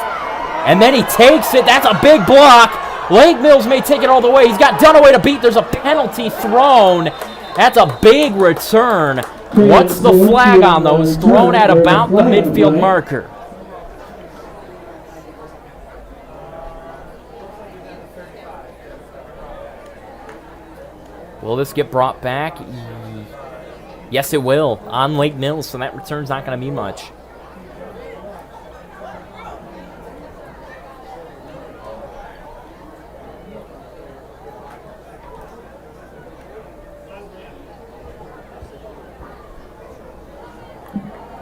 Speaker 1: And then he takes it. That's a big block. Lake Mills may take it all the way. He's got Dunaway to beat. There's a penalty thrown. That's a big return. What's the flag on those? Thrown at about the midfield marker. Will this get brought back? Yes, it will. On Lake Mills, so that return's not going to be much.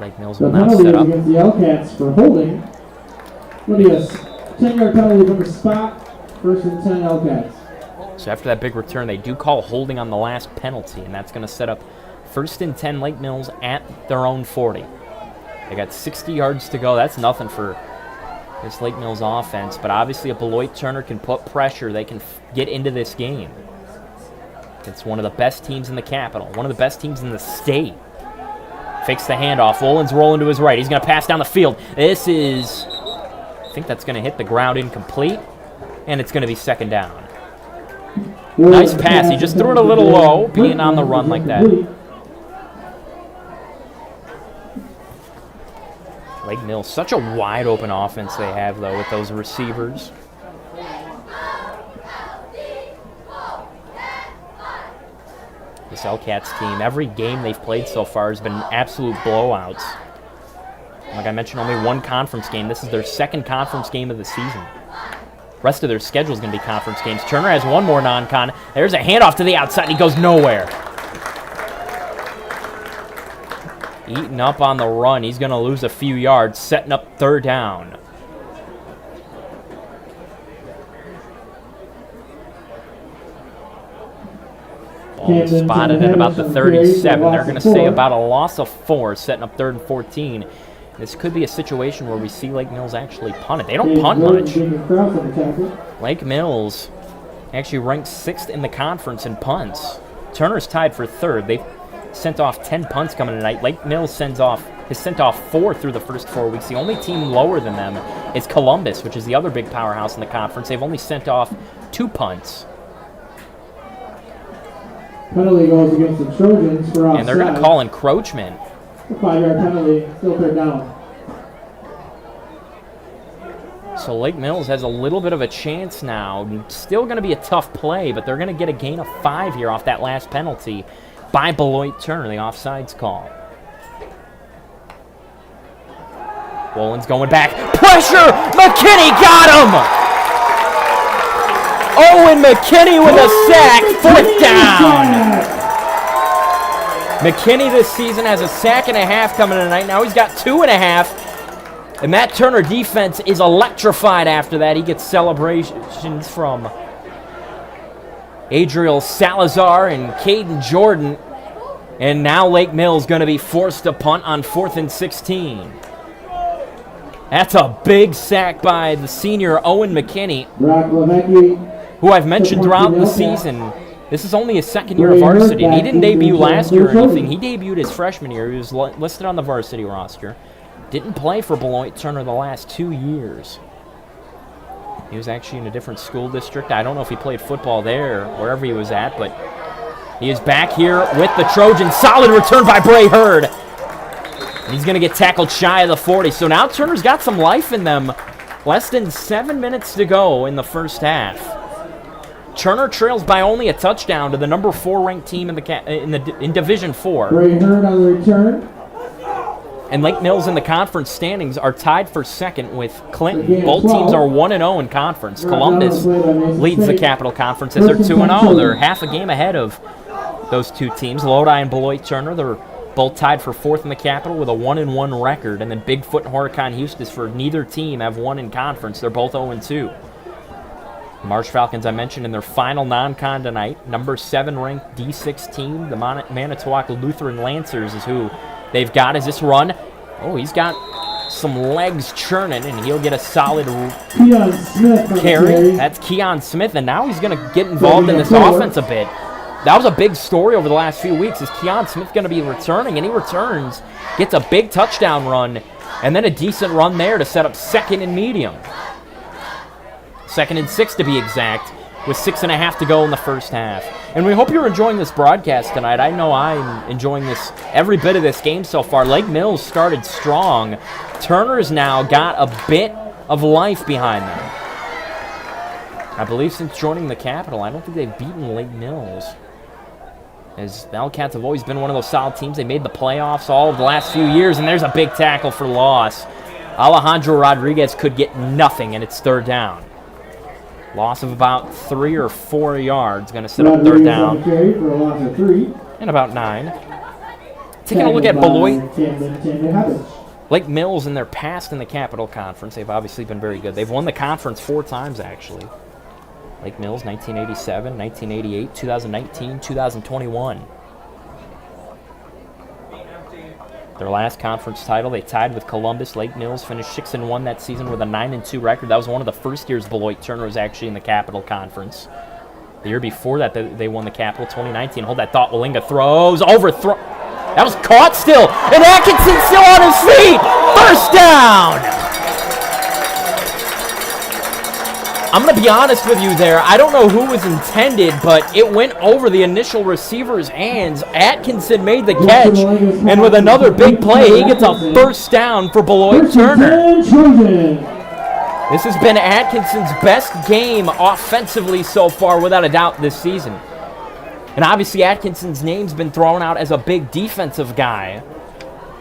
Speaker 1: Lake Mills will now set up.
Speaker 3: Against the L-Cats for holding. What do you have? 10-yard penalty from the spot. 1st and 10 L-Cats.
Speaker 1: So after that big return, they do call holding on the last penalty, and that's going to set up 1st and 10 Lake Mills at their own 40. They got 60 yards to go. That's nothing for this Lake Mills offense, but obviously if Beloit Turner can put pressure, they can get into this game. It's one of the best teams in the capital, one of the best teams in the state. Fakes the handoff. Wolin's rolling to his right. He's going to pass down the field. This is, I think that's going to hit the ground incomplete, and it's going to be 2nd down. Nice pass. He just threw it a little low, being on the run like that. Lake Mills, such a wide open offense they have, though, with those receivers. This L-Cats team, every game they've played so far has been absolute blowouts. Like I mentioned, only 1 conference game. This is their 2nd conference game of the season. Rest of their schedule is going to be conference games. Turner has 1 more non-con. There's a handoff to the outside. He goes nowhere. Eating up on the run. He's going to lose a few yards, setting up 3rd down. Ball spotted at about the 37. They're going to say about a loss of 4, setting up 3rd and 14. This could be a situation where we see Lake Mills actually punt it. They don't punt much. Lake Mills actually ranks 6th in the conference in punts. Turner's tied for 3rd. They've sent off 10 punts coming tonight. Lake Mills has sent off 4 through the first 4 weeks. The only team lower than them is Columbus, which is the other big powerhouse in the conference. They've only sent off 2 punts.
Speaker 3: Penalty goes against the Trojans for offside.
Speaker 1: And they're going to call encroachment.
Speaker 3: A 5-yard penalty, still 3rd down.
Speaker 1: So Lake Mills has a little bit of a chance now. Still going to be a tough play, but they're going to get a gain of 5 here off that last penalty by Beloit Turner, the offsides call. Wolin's going back. Pressure! McKinney got him! Owen McKinney with a sack. 4th down. McKinney this season has a 1.5 sacks coming tonight. Now he's got 2.5. And that Turner defense is electrified after that. He gets celebrations from Adriel Salazar and Caden Jordan. And now Lake Mills going to be forced to punt on 4th and 16. That's a big sack by the senior Owen McKinney, who I've mentioned throughout the season. This is only his 2nd year of varsity, and he didn't debut last year or anything. He debuted his freshman year. He was listed on the varsity roster. Didn't play for Beloit Turner the last 2 years. He was actually in a different school district. I don't know if he played football there, wherever he was at, but he is back here with the Trojans. Solid return by Bray Hurd. And he's going to get tackled shy of the 40. So now Turner's got some life in them. Less than 7 minutes to go in the first half. Turner trails by only a touchdown to the number 4 ranked team in Division 4.
Speaker 3: Bray Hurd on the return.
Speaker 1: And Lake Mills in the conference standings are tied for 2nd with Clinton. Both teams are 1-0 in conference. Columbus leads the Capital Conference as they're 2-0. They're half a game ahead of those 2 teams. Lodi and Beloit Turner, they're both tied for 4th in the Capital with a 1-1 record. And then Bigfoot and Horicon Eustis, for neither team, have won in conference. They're both 0-2. Marsh Falcons, I mentioned, in their final non-con tonight. Number 7 ranked D6 team, the Manitowoc Lutheran Lancers, is who they've got as this run. Oh, he's got some legs churning, and he'll get a solid carry. That's Keon Smith, and now he's going to get involved in this offense a bit. That was a big story over the last few weeks. Is Keon Smith going to be returning? And he returns, gets a big touchdown run, and then a decent run there to set up 2nd and medium. 2nd and 6 to be exact, with 6.5 to go in the first half. And we hope you're enjoying this broadcast tonight. I know I'm enjoying every bit of this game so far. Lake Mills started strong. Turner's now got a bit of life behind them. I believe since joining the Capital, I don't think they've beaten Lake Mills. As the Hellcats have always been one of those solid teams. They made the playoffs all of the last few years, and there's a big tackle for loss. Alejandro Rodriguez could get nothing, and it's 3rd down. Loss of about 3 or 4 yards. Going to set up 3rd down.
Speaker 3: For a loss of 3.
Speaker 1: And about 9. Taking a look at Beloit. Lake Mills in their past in the Capital Conference, they've obviously been very good. They've won the conference 4 times, actually. Lake Mills, 1987, 1988, 2019, 2021. Their last conference title, they tied with Columbus. Lake Mills finished 6-1 that season with a 9-2 record. That was one of the first years Beloit Turner was actually in the Capital Conference. The year before that, they won the Capital, 2019. Hold that thought. Walinga throws, overthrow. That was caught still, and Atkinson still on his feet. 1st down. I'm going to be honest with you there. I don't know who was intended, but it went over the initial receiver's hands. Atkinson made the catch, and with another big play, he gets a 1st down for Beloit Turner. This has been Atkinson's best game offensively so far, without a doubt, this season. And obviously, Atkinson's name's been thrown out as a big defensive guy.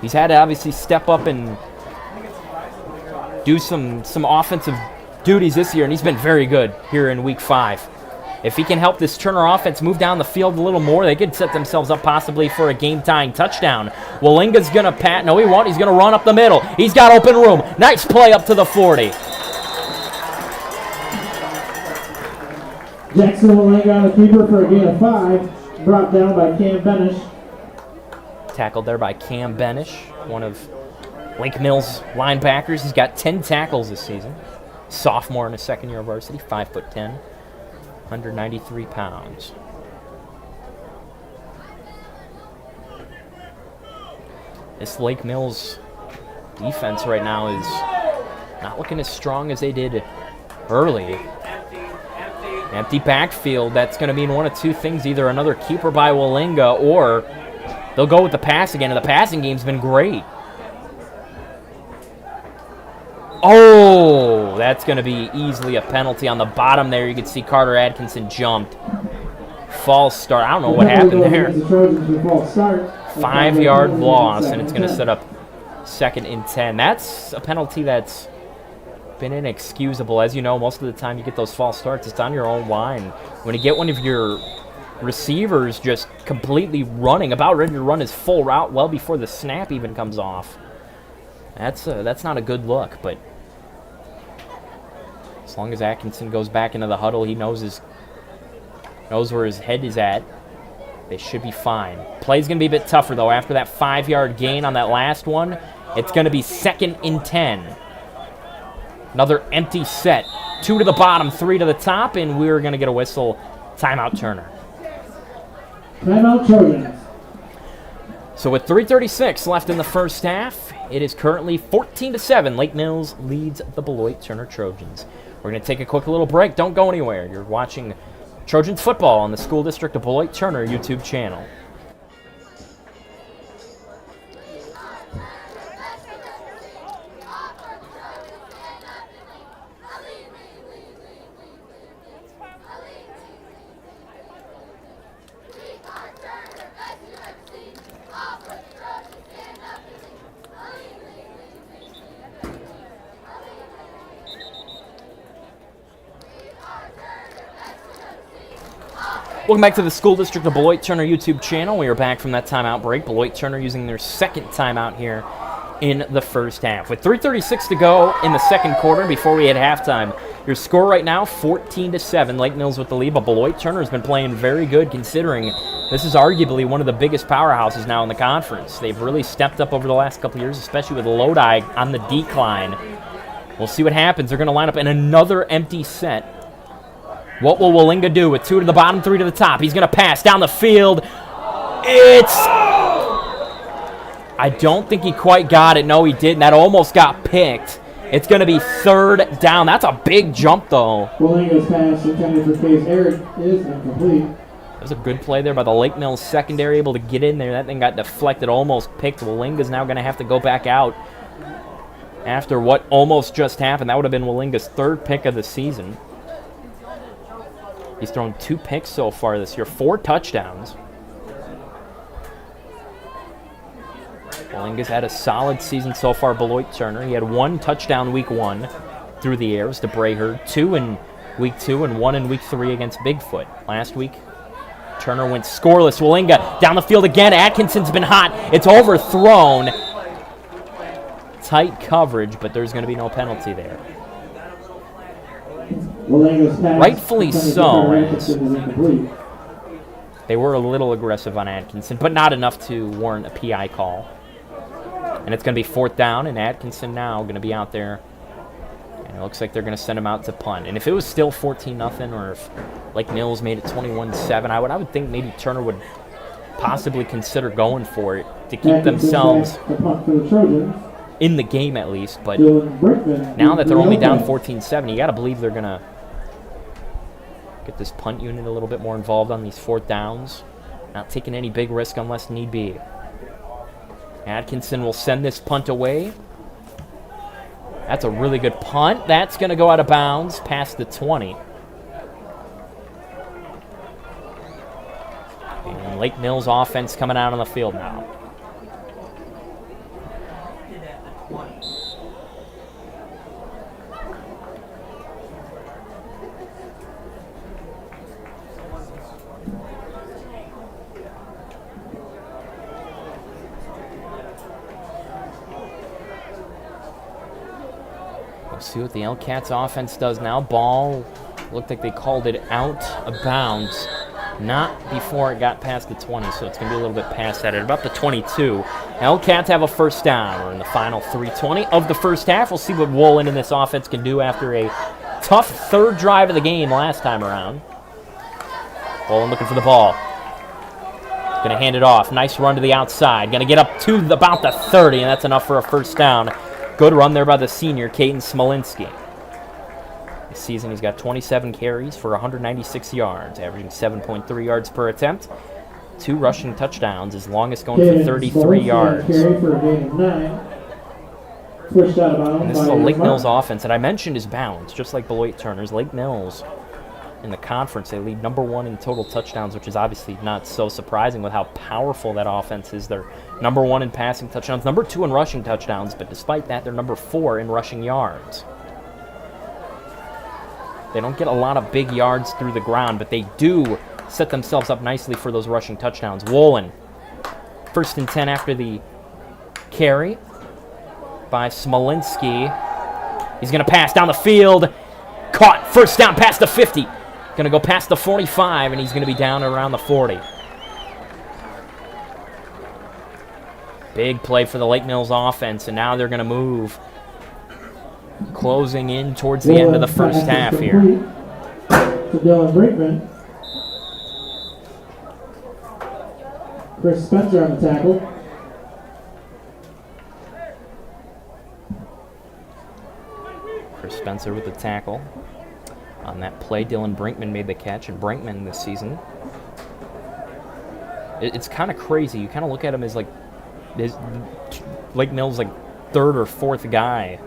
Speaker 1: He's had to obviously step up and do some offensive duties this year, and he's been very good here in Week 5. If he can help this Turner offense move down the field a little more, they could set themselves up possibly for a game-tying touchdown. Walinga's going to pat. No, he won't. He's going to run up the middle. He's got open room. Nice play up to the 40.
Speaker 3: Jackson Walinga on the keeper for a gain of 5. Brought down by Cam Benish.
Speaker 1: Tackled there by Cam Benish, one of Lake Mills' linebackers. He's got 10 tackles this season. Sophomore in his 2nd year of varsity, 5'10", 193 pounds. This Lake Mills defense right now is not looking as strong as they did early. Empty backfield, that's going to mean one of 2 things. Either another keeper by Walinga, or they'll go with the pass again, and the passing game's been great. Oh, that's going to be easily a penalty on the bottom there. You can see Carter Atkinson jumped. False start. I don't know what happened there. 5-yard loss, and it's going to set up 2nd and 10. That's a penalty that's been inexcusable. As you know, most of the time you get those false starts, it's on your own line. When you get one of your receivers just completely running, about ready to run his full route well before the snap even comes off, that's not a good look. But as long as Atkinson goes back into the huddle, he knows where his head is at. They should be fine. Play's going to be a bit tougher, though. After that 5-yard gain on that last one, it's going to be 2nd and 10. Another empty set. 2 to the bottom, 3 to the top, and we're going to get a whistle. Timeout, Turner.
Speaker 3: Timeout, Trojans.
Speaker 1: So with 3:36 left in the first half, it is currently 14-7. Lake Mills leads the Beloit Turner Trojans. We're going to take a quick little break. Don't go anywhere. You're watching Trojans football on the School District of Beloit Turner YouTube channel. Welcome back to the School District of Beloit Turner YouTube channel. We are back from that timeout break. Beloit Turner using their second timeout here in the first half. With 3:36 to go in the second quarter before we hit halftime. Your score right now, 14-7. Lake Mills with the lead, but Beloit Turner has been playing very good considering this is arguably one of the biggest powerhouses now in the conference. They've really stepped up over the last couple years, especially with Lodi on the decline. We'll see what happens. They're going to line up in another empty set. What will Wallinga do with 2 to the bottom, 3 to the top? He's going to pass down the field. I don't think he quite got it. No, he didn't. That almost got picked. It's going to be 3rd down. That's a big jump, though.
Speaker 3: Wallinga's pass intended for Case Eric is incomplete.
Speaker 1: That was a good play there by the Lake Mills secondary, able to get in there. That thing got deflected, almost picked. Wallinga's now going to have to go back out after what almost just happened. That would have been Wallinga's 3rd pick of the season. He's thrown 2 picks so far this year, 4 touchdowns. Wallinga's had a solid season so far, Beloit Turner. He had 1 touchdown week 1 through the air to Brayherd, 2 in week 2, and 1 in week 3 against Bigfoot. Last week, Turner went scoreless. Wallinga down the field again. Atkinson's been hot. It's overthrown. Tight coverage, but there's going to be no penalty there. Rightfully so. They were a little aggressive on Atkinson, but not enough to warrant a PI call. And it's going to be 4th down, and Atkinson now going to be out there. And it looks like they're going to send him out to punt. And if it was still 14-0, or if Lake Mills made it 21-7, I would think maybe Turner would possibly consider going for it to keep themselves in the game at least. But now that they're only down 14-7, you got to believe they're going to get this punt unit a little bit more involved on these 4th downs. Not taking any big risk unless need be. Atkinson will send this punt away. That's a really good punt. That's going to go out of bounds past the 20. And Lake Mills offense coming out on the field now. We'll see what the L-Cats offense does now. Ball looked like they called it out of bounds. Not before it got past the 20, so it's going to be a little bit past that. At about the 22, L-Cats have a 1st down. We're in the final 3:20 of the first half. We'll see what Wolin and this offense can do after a tough 3rd drive of the game last time around. Wolin looking for the ball. Going to hand it off. Nice run to the outside. Going to get up to about the 30, and that's enough for a 1st down. Good run there by the senior, Caden Smolinski. This season, he's got 27 carries for 196 yards, averaging 7.3 yards per attempt. 2 rushing touchdowns, his longest going for 33 yards.
Speaker 3: Carry for a gain of 9. Pushed out of bounds.
Speaker 1: And this is a Lake Mills offense, and I mentioned his bounds, just like Beloit Turner's. Lake Mills, in the conference, they lead number 1 in total touchdowns, which is obviously not so surprising with how powerful that offense is. They're number 1 in passing touchdowns, number 2 in rushing touchdowns, but despite that, they're number 4 in rushing yards. They don't get a lot of big yards through the ground, but they do set themselves up nicely for those rushing touchdowns. Wolin, 1st and 10 after the carry by Smolinski. He's going to pass down the field. Caught. 1st down past the 50. Going to go past the 45, and he's going to be down around the 40. Big play for the Lake Mills offense, and now they're going to move. Closing in towards the end of the first half here.
Speaker 3: To Dylan Brinkman. Chris Spencer on the tackle.
Speaker 1: Chris Spencer with the tackle. On that play, Dylan Brinkman made the catch, and Brinkman this season, it's kind of crazy. You kind of look at him as like Lake Mills' like 3rd or 4th guy.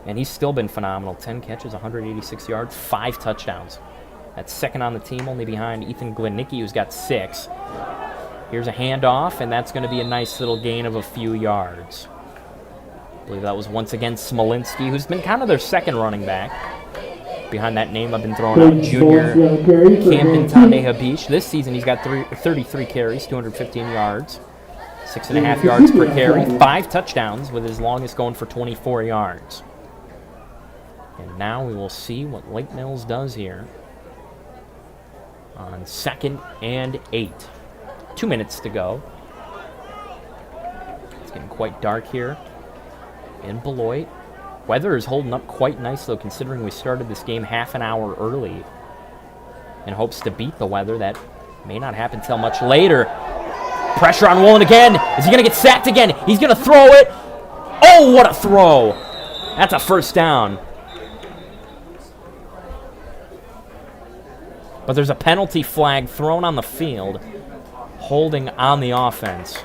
Speaker 1: And he's still been phenomenal. 10 catches, 186 yards, 5 touchdowns. That's 2nd on the team, only behind Ethan Glennicki, who's got 6. Here's a handoff, and that's going to be a nice little gain of a few yards. I believe that was once again Smolinski, who's been kind of their 2nd running back. behind that name I've been throwing out, junior Camden Tande Habish. This season he's got 33 carries, 215 yards, 6.5 yards per carry, 5 touchdowns, with his longest going for 24 yards. And now we will see what Lake Mills does here on 2nd and 8. 2 minutes to go. It's getting quite dark here in Beloit. Weather is holding up quite nice, though, considering we started this game half an hour early in hopes to beat the weather. That may not happen till much later. Pressure on Woolen again. Is he going to get sacked again? He's going to throw it. Oh, what a throw. That's a first down. But there's a penalty flag thrown on the field, holding on the offense.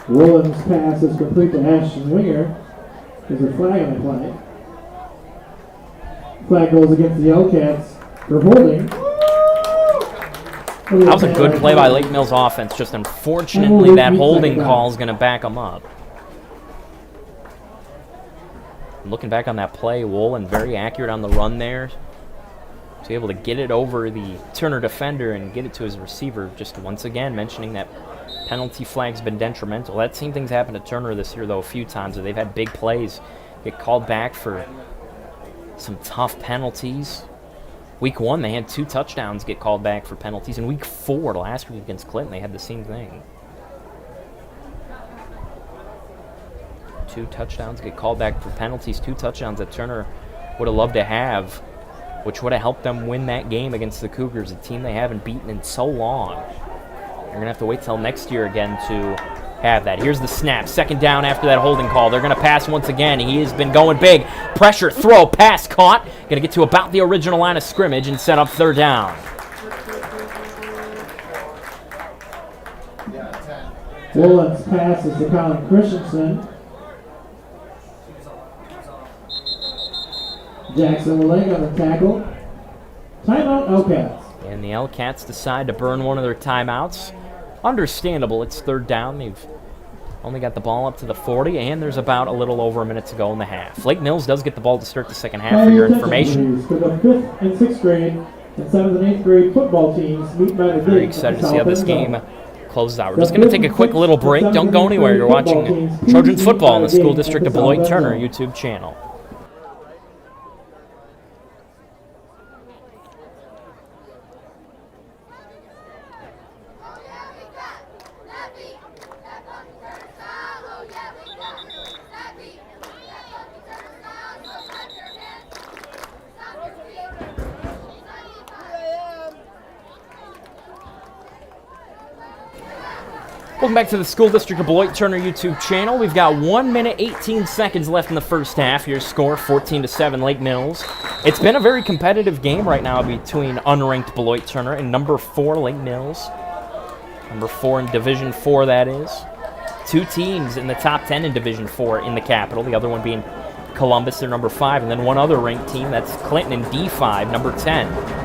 Speaker 3: Woolen's pass is complete to Ashton Winger. There's a flag on the play. Flag goes against the Hellcats for holding.
Speaker 1: That was a good play by Lake Mills offense. Just unfortunately, that holding call is going to back them up. Looking back on that play, Woolen very accurate on the run there. Was able to get it over the Turner defender and get it to his receiver. Just once again mentioning that penalty flag's been detrimental. That same thing's happened to Turner this year, though, a few times. They've had big plays get called back for some tough penalties. Week 1, they had 2 touchdowns get called back for penalties. In Week 4, last week against Clinton, they had the same thing. 2 touchdowns get called back for penalties. 2 touchdowns that Turner would have loved to have, which would have helped them win that game against the Cougars, a team they haven't beaten in so long. They're going to have to wait till next year again to have that. Here's the snap. 2nd down after that holding call. They're going to pass once again. He has been going big. Pressure, throw, pass, caught. Going to get to about the original line of scrimmage and set up 3rd down.
Speaker 3: Woolen's pass is to Colin Christensen. Jackson Willing on the tackle. Timeout, Hellcats.
Speaker 1: And the Hellcats decide to burn one of their timeouts. Understandable, it's 3rd down. They've only got the ball up to the 40, and there's about a little over a minute to go in the half. Lake Mills does get the ball to start the second half, for your information.
Speaker 3: For the 5th and 6th grade and 7th and 8th grade football teams meet by the
Speaker 1: Very excited to see how this game closes out. We're just going to take a quick little break. Don't go anywhere. You're watching Trojans football on the School District of Beloit Turner YouTube channel. Welcome back to the School District of Beloit Turner YouTube channel. We've got 1 minute, 18 seconds left in the first half. Your score, 14-7, Lake Mills. It's been a very competitive game right now between unranked Beloit Turner and number 4, Lake Mills. Number 4 in Division 4, that is. 2 teams in the top 10 in Division 4 in the capital, the other one being Columbus, they're number 5, and then one other ranked team, that's Clinton in D5, number 10.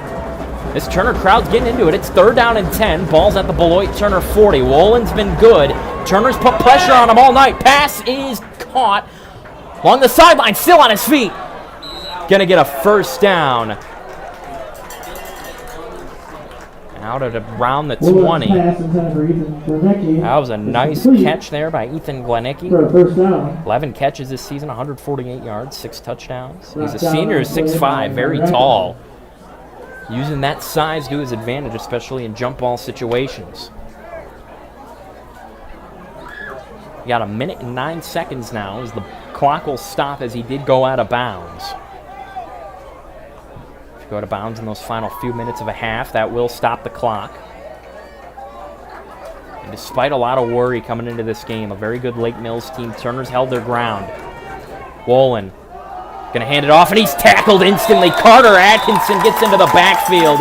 Speaker 1: This Turner crowd's getting into it. It's 3rd down and 10. Ball's at the Beloit Turner 40. Woolen's been good. Turner's put pressure on him all night. Pass is caught along the sideline, still on his feet. Gonna get a first down. Out at around the 20. That was a nice catch there by Ethan Glenicki. 11 catches this season, 148 yards, 6 touchdowns. He's a senior, 6'5", very tall. Using that size to his advantage, especially in jump ball situations. You got 1 minute and 9 seconds now as the clock will stop as he did go out of bounds. If you go out of bounds in those final few minutes of a half, that will stop the clock. And despite a lot of worry coming into this game, a very good Lake Mills team, Turner's held their ground. Woolen gonna hand it off, and he's tackled instantly. Carter Atkinson gets into the backfield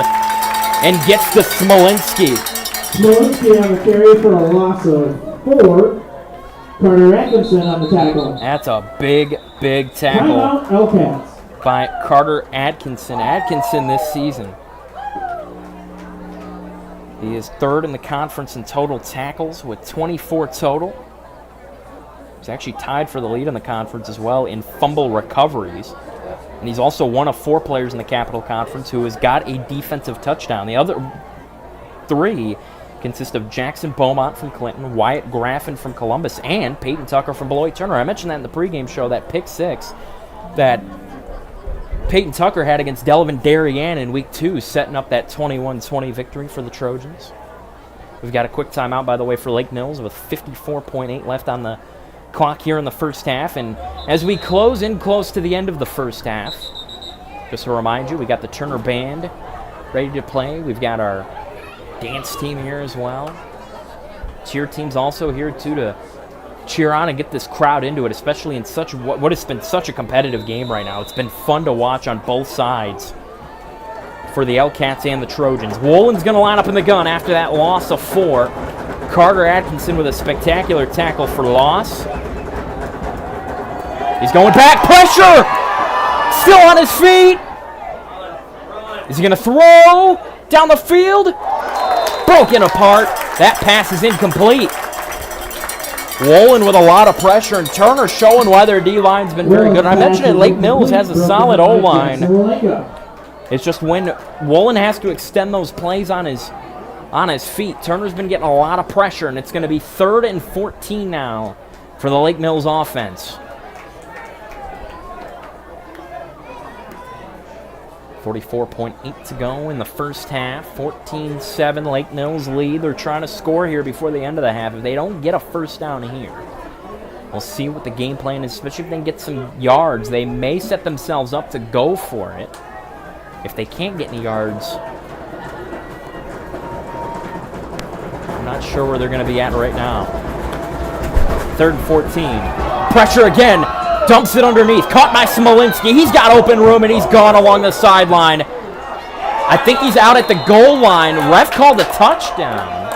Speaker 1: and gets to Smolinski.
Speaker 3: Smolinski on the carry for a loss of 4. Carter Atkinson on the tackle.
Speaker 1: That's a big, big tackle by Carter Atkinson. Atkinson this season, he is 3rd in the conference in total tackles with 24 total. He's actually tied for the lead in the conference as well in fumble recoveries. And he's also one of 4 players in the Capital Conference who has got a defensive touchdown. The other 3 consist of Jackson Beaumont from Clinton, Wyatt Graffin from Columbus, and Peyton Tucker from Beloit Turner. I mentioned that in the pregame show, that pick 6 that Peyton Tucker had against Delavan Darien in Week 2, setting up that 21-20 victory for the Trojans. We've got a quick timeout, by the way, for Lake Mills with 54.8 left on the clock here in the first half. And as we close in close to the end of the first half, just to remind you, we got the Turner Band ready to play. We've got our dance team here as well. Cheer team's also here too to cheer on and get this crowd into it, especially in such what has been such a competitive game right now. It's been fun to watch on both sides for the L-Cats and the Trojans. Wolin's going to line up in the gun after that loss of 4. Carter Atkinson with a spectacular tackle for loss. He's going back, pressure! Still on his feet! Is he going to throw down the field? Broken apart. That pass is incomplete. Wolin with a lot of pressure, and Turner showing why their D-line's been very good. I mentioned it, Lake Mills has a solid O-line. It's just when Wolin has to extend those plays on his feet. Turner's been getting a lot of pressure, and it's going to be 3rd and 14 now for the Lake Mills offense. 44.8 to go in the first half. 14-7 Lake Mills lead. They're trying to score here before the end of the half. If they don't get a first down here, we'll see what the game plan is, especially if they can get some yards. They may set themselves up to go for it. If they can't get any yards, I'm not sure where they're going to be at right now. 3rd and 14. Pressure again. Dumps it underneath. Caught by Smolinski. He's got open room, and he's gone along the sideline. I think he's out at the goal line. Ref called a touchdown.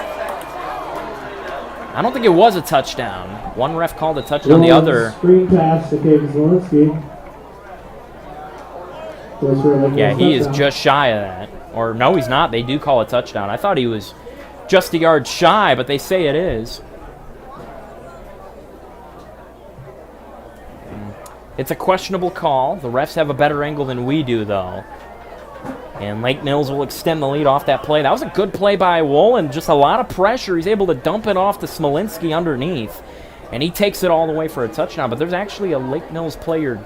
Speaker 1: I don't think it was a touchdown. One ref called a touchdown. The other.
Speaker 3: Screen pass to Smolinski.
Speaker 1: Yeah, he is just shy of that. Or no, he's not. They do call a touchdown. I thought he was just a yard shy, but they say it is. It's a questionable call. The refs have a better angle than we do, though. And Lake Mills will extend the lead off that play. That was a good play by Wolin. Just a lot of pressure. He's able to dump it off to Smolinski underneath. And he takes it all the way for a touchdown. But there's actually a Lake Mills player.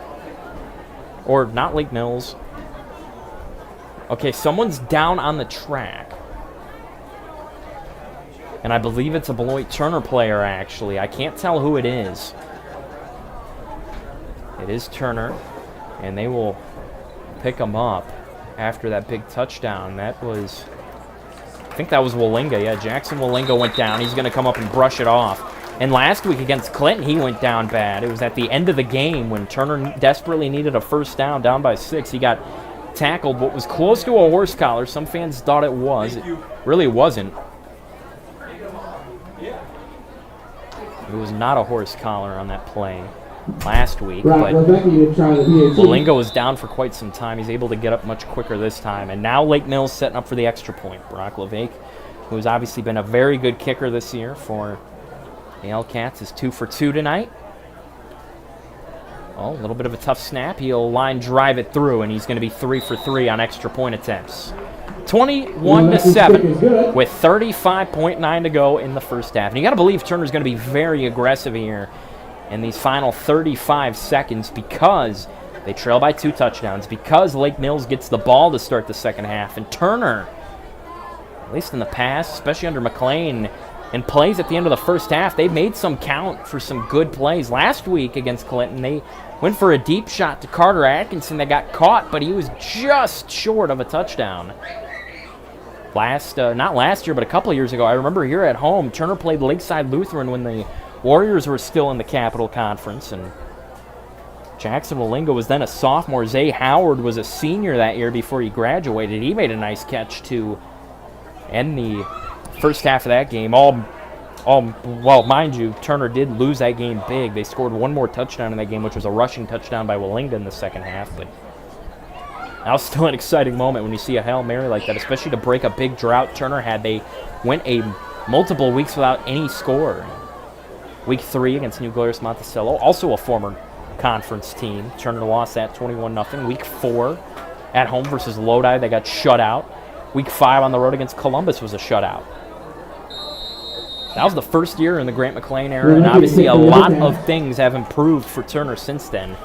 Speaker 1: Or not Lake Mills. Okay, someone's down on the track. And I believe it's a Beloit Turner player, actually. I can't tell who it is. It is Turner, and they will pick him up after that big touchdown. That was, I think that was Walinga. Yeah, Jackson Walinga went down. He's going to come up and brush it off. And last week against Clinton, he went down bad. It was at the end of the game when Turner desperately needed a first down by 6. He got tackled what was close to a horse collar. Some fans thought it was. It really wasn't. It was not a horse collar on that play last week, but Walinga was down for quite some time. He's able to get up much quicker this time. And now Lake Mills setting up for the extra point. Brock Levake, who has obviously been a very good kicker this year for the L-Cats, is 2 for 2 tonight. Oh, a little bit of a tough snap. He'll line drive it through, and he's going to be 3 for 3 on extra point attempts. 21-7 with 35.9 to go in the first half. And you got to believe Turner's going to be very aggressive here in these final 35 seconds because they trail by 2 touchdowns, because Lake Mills gets the ball to start the second half. And Turner, at least in the past, especially under McLean, and plays at the end of the first half, they've made some count for some good plays. Last week against Clinton, they went for a deep shot to Carter Atkinson that got caught, but he was just short of a touchdown. Not last year, but a couple of years ago, I remember here at home, Turner played Lakeside Lutheran when the Warriors were still in the Capital Conference, and Jackson Walinga was then a sophomore. Zay Howard was a senior that year before he graduated. He made a nice catch to end the first half of that game. Well, mind you, Turner did lose that game big. They scored one more touchdown in that game, which was a rushing touchdown by Walinga in the second half, but that was still an exciting moment when you see a Hail Mary like that, especially to break a big drought Turner had. They went multiple weeks without any score. Week 3 against New Glarus Monticello, also a former conference team. Turner lost that 21-0. Week 4 at home versus Lodi, they got shut out. Week 5 on the road against Columbus was a shutout. That was the first year in the Grant McLean era, and obviously a lot of things have improved for Turner since then.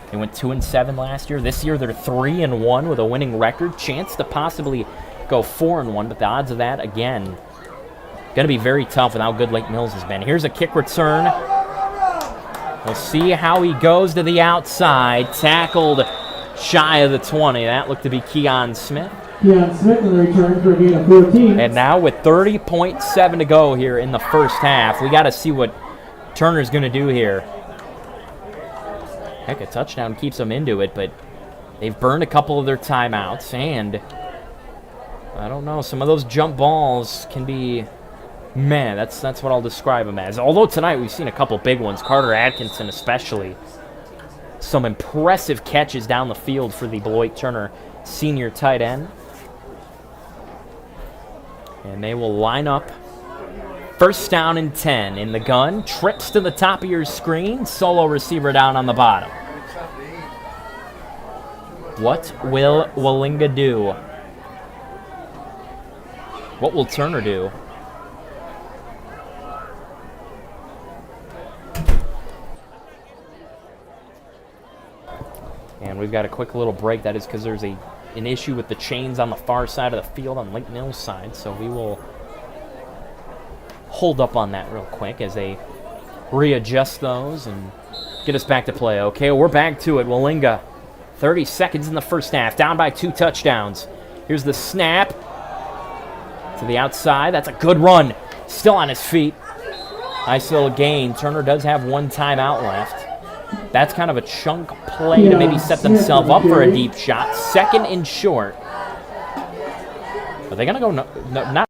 Speaker 1: They went 2-7 last year. This year they're 3-1 with a winning record. Chance to possibly go 4-1, but the odds of that, again, going to be very tough with how good Lake Mills has been. Here's a kick return. We'll see how he goes to the outside. Tackled shy of the 20. That looked to be Keon Smith.
Speaker 3: Keon Smith in the return for a gain of 14.
Speaker 1: And now with 30.7 to go here in the first half, we got to see what Turner's going to do here. Heck, a touchdown keeps them into it, but they've burned a couple of their timeouts, and I don't know, some of those jump balls can be, man, that's what I'll describe them as. Although tonight we've seen a couple big ones, Carter Atkinson especially. Some impressive catches down the field for the Beloit Turner senior tight end. And they will line up. First down and 10 in the gun. Trips to the top of your screen. Solo receiver down on the bottom. What will Wallinga do? What will Turner do? And we've got a quick little break. That is because there's an issue with the chains on the far side of the field on Lake Mills side. So we will hold up on that real quick as they readjust those and get us back to play. Okay, we're back to it. Wallinga, 30 seconds in the first half, down by 2 touchdowns. Here's the snap to the outside. That's a good run. Still on his feet. Nice little gain. Turner does have 1 timeout left. That's kind of a chunk play to maybe set themselves up for a deep shot. 2nd and short. Are they going to go not